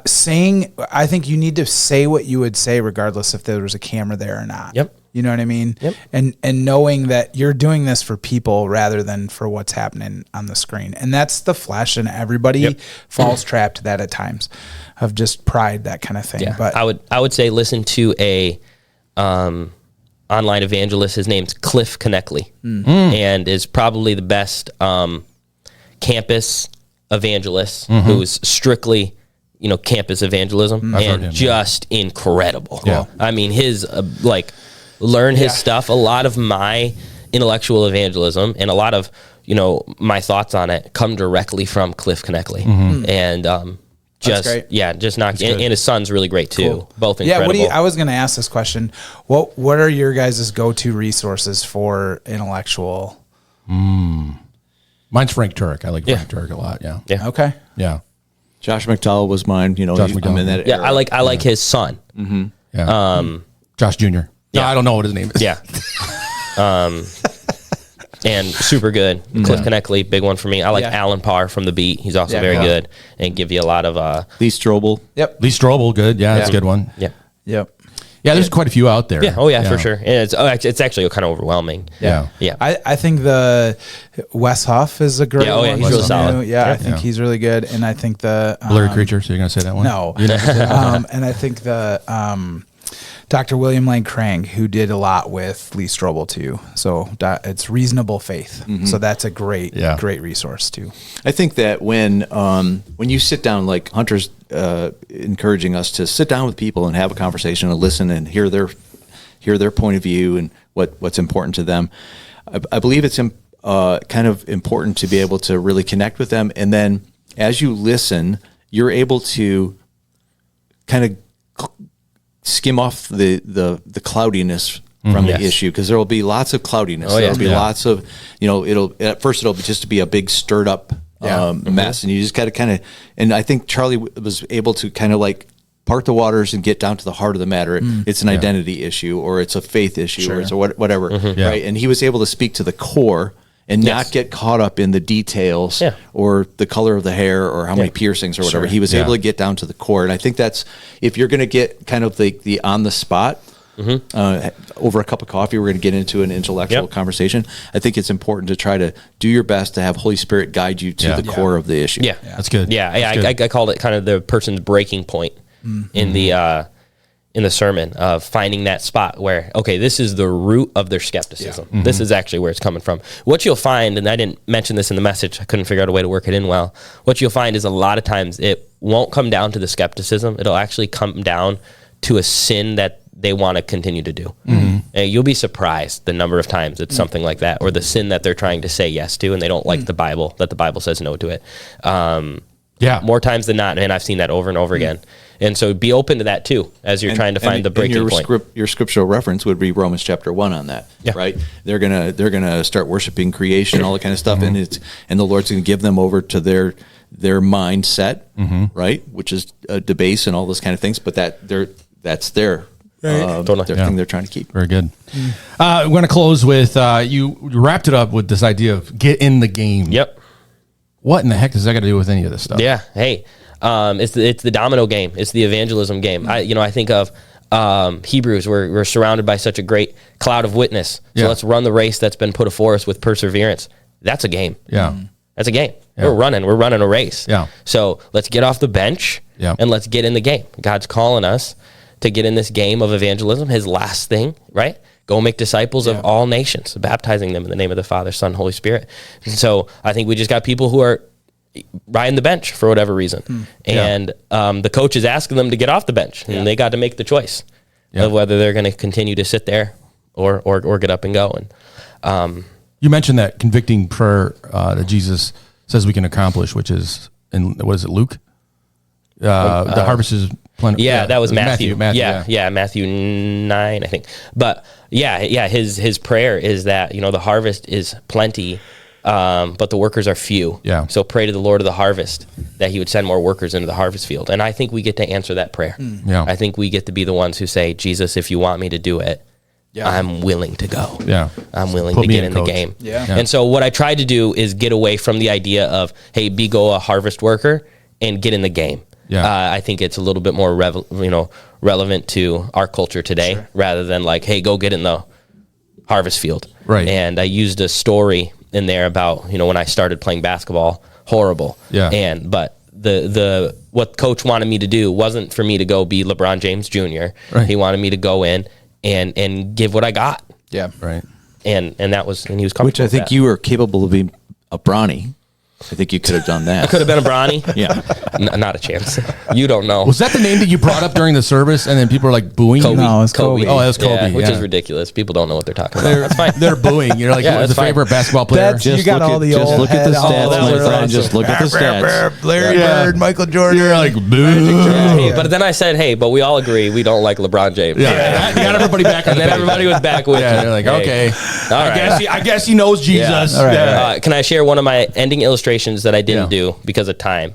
saying, I think you need to say what you would say regardless if there was a camera there or not. Yep. You know what I mean? Yep. And knowing that you're doing this for people rather than for what's happening on the screen. And that's the flesh, and everybody falls trapped to that at times of just pride, that kind of thing. Yeah. But I would say listen to a online evangelist. His name's Cliff Connectley, and is probably the best campus evangelist who's strictly campus evangelism, and just incredible. I mean, his learn his stuff. A lot of my intellectual evangelism and a lot of my thoughts on it come directly from Cliff Connectley, and just not. And his son's really great too. Cool. Both incredible. Yeah, I was going to ask this question. What are your guys' go-to resources for intellectual? Mine's Frank Turek. I like Frank Turek a lot. Yeah. Okay. Yeah. Josh McDowell was mine. Josh McDowell. I'm in that era. I like his son. Yeah. Josh Jr. No, I don't know what his name is. Yeah. And super good. Cliff Connectley, big one for me. I like Alan Parr from The Beat. He's also very good and give you a lot of Lee Strobel. Yep. Lee Strobel, good. Yeah, that's a good one. Yeah. Yep. Yeah, there's quite a few out there. Yeah. Oh yeah, for sure. And it's actually kind of overwhelming. Yeah. I think the Wes Huff is a great one. He's really solid. Yeah, I think he's really good. And I think the Blurry Creature, so you're going to say that one? No. And I think Dr. William Lane Craig, who did a lot with Lee Strobel too. So it's Reasonable Faith. So that's a great resource too. I think that when you sit down, like Hunter's encouraging us to sit down with people and have a conversation and listen and hear their point of view and what's important to them. I believe it's kind of important to be able to really connect with them. And then as you listen, you're able to kind of skim off the cloudiness from the issue, because there will be lots of cloudiness. There'll be lots of, it'll just be a big stirred up mess, and you just got to kind of, and I think Charlie was able to kind of like part the waters and get down to the heart of the matter. It's an identity issue, or it's a faith issue, or it's a whatever, right? And he was able to speak to the core and not get caught up in the details or the color of the hair or how many piercings or whatever. He was able to get down to the core. And I think that's, if you're going to get kind of the on the spot, over a cup of coffee, we're going to get into an intellectual conversation. I think it's important to try to do your best to have Holy Spirit guide you to the core of the issue. Yeah, that's good. I called it kind of the person's breaking point in the sermon of finding that spot where, okay, this is the root of their skepticism. This is actually where it's coming from. What you'll find, and I didn't mention this in the message, I couldn't figure out a way to work it in well. What you'll find is a lot of times it won't come down to the skepticism. It'll actually come down to a sin that they want to continue to do. And you'll be surprised the number of times it's something like that, or the sin that they're trying to say yes to, and they don't like the Bible, that the Bible says no to it. More times than not, and I've seen that over and over again. And so be open to that too, as you're trying to find the breaking point. Your scriptural reference would be Romans chapter 1 on that, right? They're gonna start worshiping creation, all that kind of stuff, and the Lord's gonna give them over to their mindset, right? Which is debase and all those kind of things. But that's their thing they're trying to keep. Very good. I'm going to close with you wrapped it up with this idea of get in the game. Yep. What in the heck does that got to do with any of this stuff? Yeah. Hey, it's the domino game. It's the evangelism game. I think of Hebrews. We're surrounded by such a great cloud of witness. So let's run the race that's been put before us with perseverance. That's a game. Yeah. That's a game. We're running a race. Yeah. So let's get off the bench and let's get in the game. God's calling us to get in this game of evangelism. His last thing, right? Go make disciples of all nations, baptizing them in the name of the Father, Son, Holy Spirit. And so I think we just got people who are riding the bench for whatever reason. And the coach is asking them to get off the bench, and they got to make the choice of whether they're going to continue to sit there or get up and go. And you mentioned that convicting prayer that Jesus says we can accomplish, which is what is it, Luke? The harvest is plenty. Yeah, that was Matthew. Matthew 9, I think. But his prayer is that the harvest is plenty, but the workers are few. Yeah. So pray to the Lord of the harvest that He would send more workers into the harvest field. And I think we get to answer that prayer. Yeah. I think we get to be the ones who say, Jesus, if you want me to do it, I'm willing to go. Yeah. I'm willing to get in the game. Yeah. And so what I tried to do is get away from the idea of, hey, go a harvest worker and get in the game. Yeah. I think it's a little bit more relevant to our culture today, rather than like, hey, go get in the harvest field. Right. And I used a story in there about, when I started playing basketball, horrible. Yeah. But the what coach wanted me to do wasn't for me to go be LeBron James Jr. Right. He wanted me to go in and give what I got. Yeah. Right. And that was, and he was comfortable. Which I think you were capable of being a Bronny. I think you could have done that. I could have been a Bronny. Yeah. Not a chance. You don't know. Was that the name that you brought up during the service and then people were like booing? Kobe. No, it's Kobe. Oh, that was Kobe. Which is ridiculous. People don't know what they're talking about. That's fine. They're booing. You're like, the favorite basketball player. You got all the old look at the stats, my friend. Just look at the stats. Larry Bird, Michael Jordan. You're like, boo. But then I said, hey, but we all agree we don't like LeBron James. Yeah. You got everybody back on and then everybody was back with you. They're like, okay. All right. I guess he knows Jesus. All right. Can I share one of my ending illustrations that I didn't do because of time?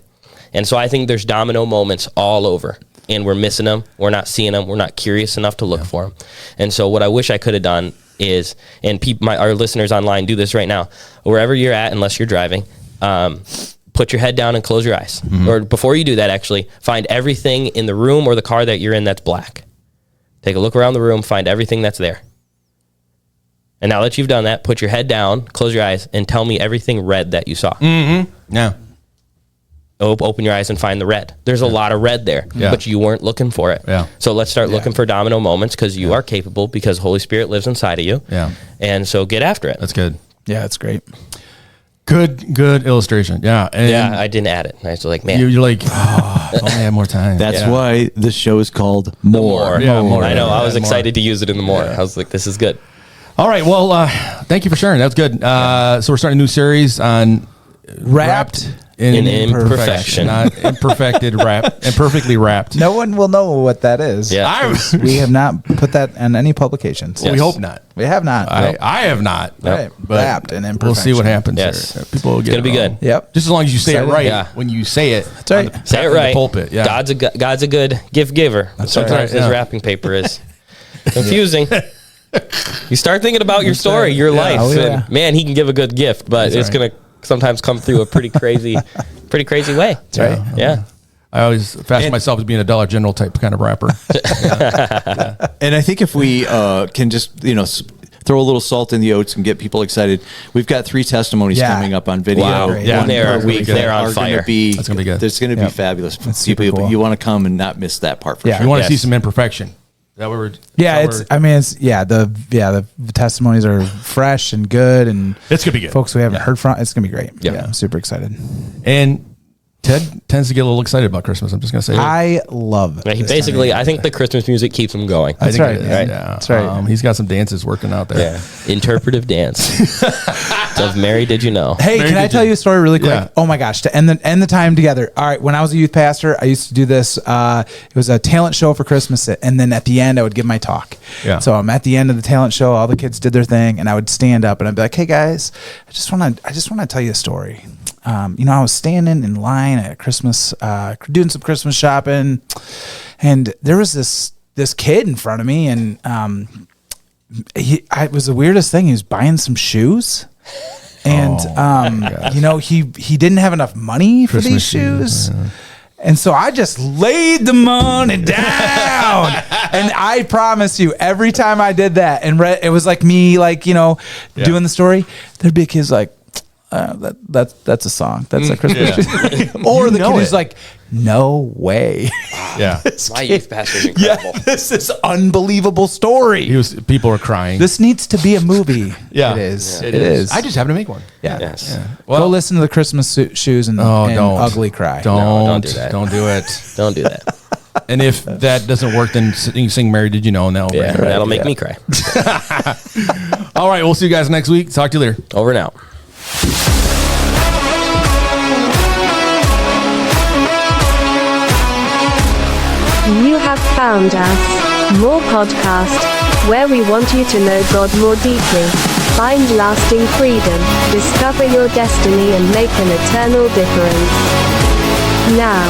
And so I think there's domino moments all over, and we're missing them. We're not seeing them. We're not curious enough to look for them. And so what I wish I could have done is, and our listeners online, do this right now. Wherever you're at, unless you're driving, put your head down and close your eyes. Mm-hmm. Or before you do that, actually, find everything in the room or the car that you're in that's black. Take a look around the room, find everything that's there. And now that you've done that, put your head down, close your eyes, and tell me everything red that you saw. Mm-hmm. Yeah. open your eyes and find the red. There's a lot of red there, but you weren't looking for it. Yeah. So let's start looking for domino moments, because you are capable, because Holy Spirit lives inside of you. Yeah. And so get after it. That's good. Yeah, that's great. Good illustration. Yeah. And I didn't add it. I was like, man. you're like, if only I had more time. That's why this show is called more. Yeah, more. I know. I was More. excited to use it in the more. I was like, this is good. All right. Well, thank you for sharing. That's good. So we're starting a new series on Wrapped in imperfection. Not imperfected, wrapped, imperfectly wrapped. No one will know what that is. Yeah. We have not put that in any publications. We hope not. We have not. I have not. Right. But Wrapped in imperfection. we'll see what happens. Yes. There. People will It's get going to be it wrong. good. Yep. Just as long as you say it Excited. right Yeah. when you say it. That's right. Say it in the right. pulpit. Yeah. God's a good gift giver. Sometimes right, his yeah. wrapping paper is confusing. You start thinking about your story, your life, Oh, yeah. and man, he can give a good gift, but That's it's right. going to sometimes come through a pretty crazy way. That's right. Yeah. I always fashion myself as being a Dollar General type kind of rapper. And I think if we can just, throw a little salt in the oats and get people excited. We've got 3 testimonies Yeah. coming up on video. Wow. Yeah. One They're- per week. they're on are gonna fire. be- That's gonna be good. There's going to be fabulous. super People, cool. you want to come and not miss that part for Yeah. sure. You want to see Yes. some imperfection. Is that what we're? Yeah, is it's. that what I mean, it's. Yeah, the testimonies are fresh and good, and It's gonna be good. folks we haven't heard from. It's gonna be great. Yeah. Yeah, I'm super excited. And Ted tends to get a little excited about Christmas. I'm just gonna say. I love. He this basically, time. I think the Christmas music keeps him going. I That's think right, it is, right. Yeah. That's right. He's got some dances working out there. Yeah. Interpretive dance of Mary Did You Know? Hey, Mary, can I did tell you- you a story really quick? Yeah. Oh my gosh, to end the time together. All right, when I was a youth pastor, I used to do this. It was a talent show for Christmas, and then at the end, I would give my talk. Yeah. So I'm at the end of the talent show. All the kids did their thing, and I would stand up and I'd be like, "Hey guys, I just want to tell you a story." I was standing in line at Christmas, doing some Christmas shopping, and there was this kid in front of me, and it was the weirdest thing. He was buying some shoes, and he didn't have enough money for Christmas these shoes. shoes, And so I just laid the money down, and I promise you, every time I did that, and it was like me, doing the story. There'd be kids like, "That's a song. That's a Christmas." Or the kid who's like, "No way." Yeah. My youth pastor is incredible. This is unbelievable story. People were crying. This needs to be a movie. Yeah. It is. Yeah. It is. I just happened to make one. yeah. Yes. Go listen to the Christmas shoes and Don't ugly cry. Don't do that. Don't do it. Don't do that. And if that doesn't work, then you sing "Mary Did You Know," and that'll Yeah, bring it. that'll make me cry. All right, we'll see you guys next week. Talk to you later. Over and out. You have found us. More podcast, where we want you to know God more deeply, find lasting freedom, discover your destiny and make an eternal difference. Now,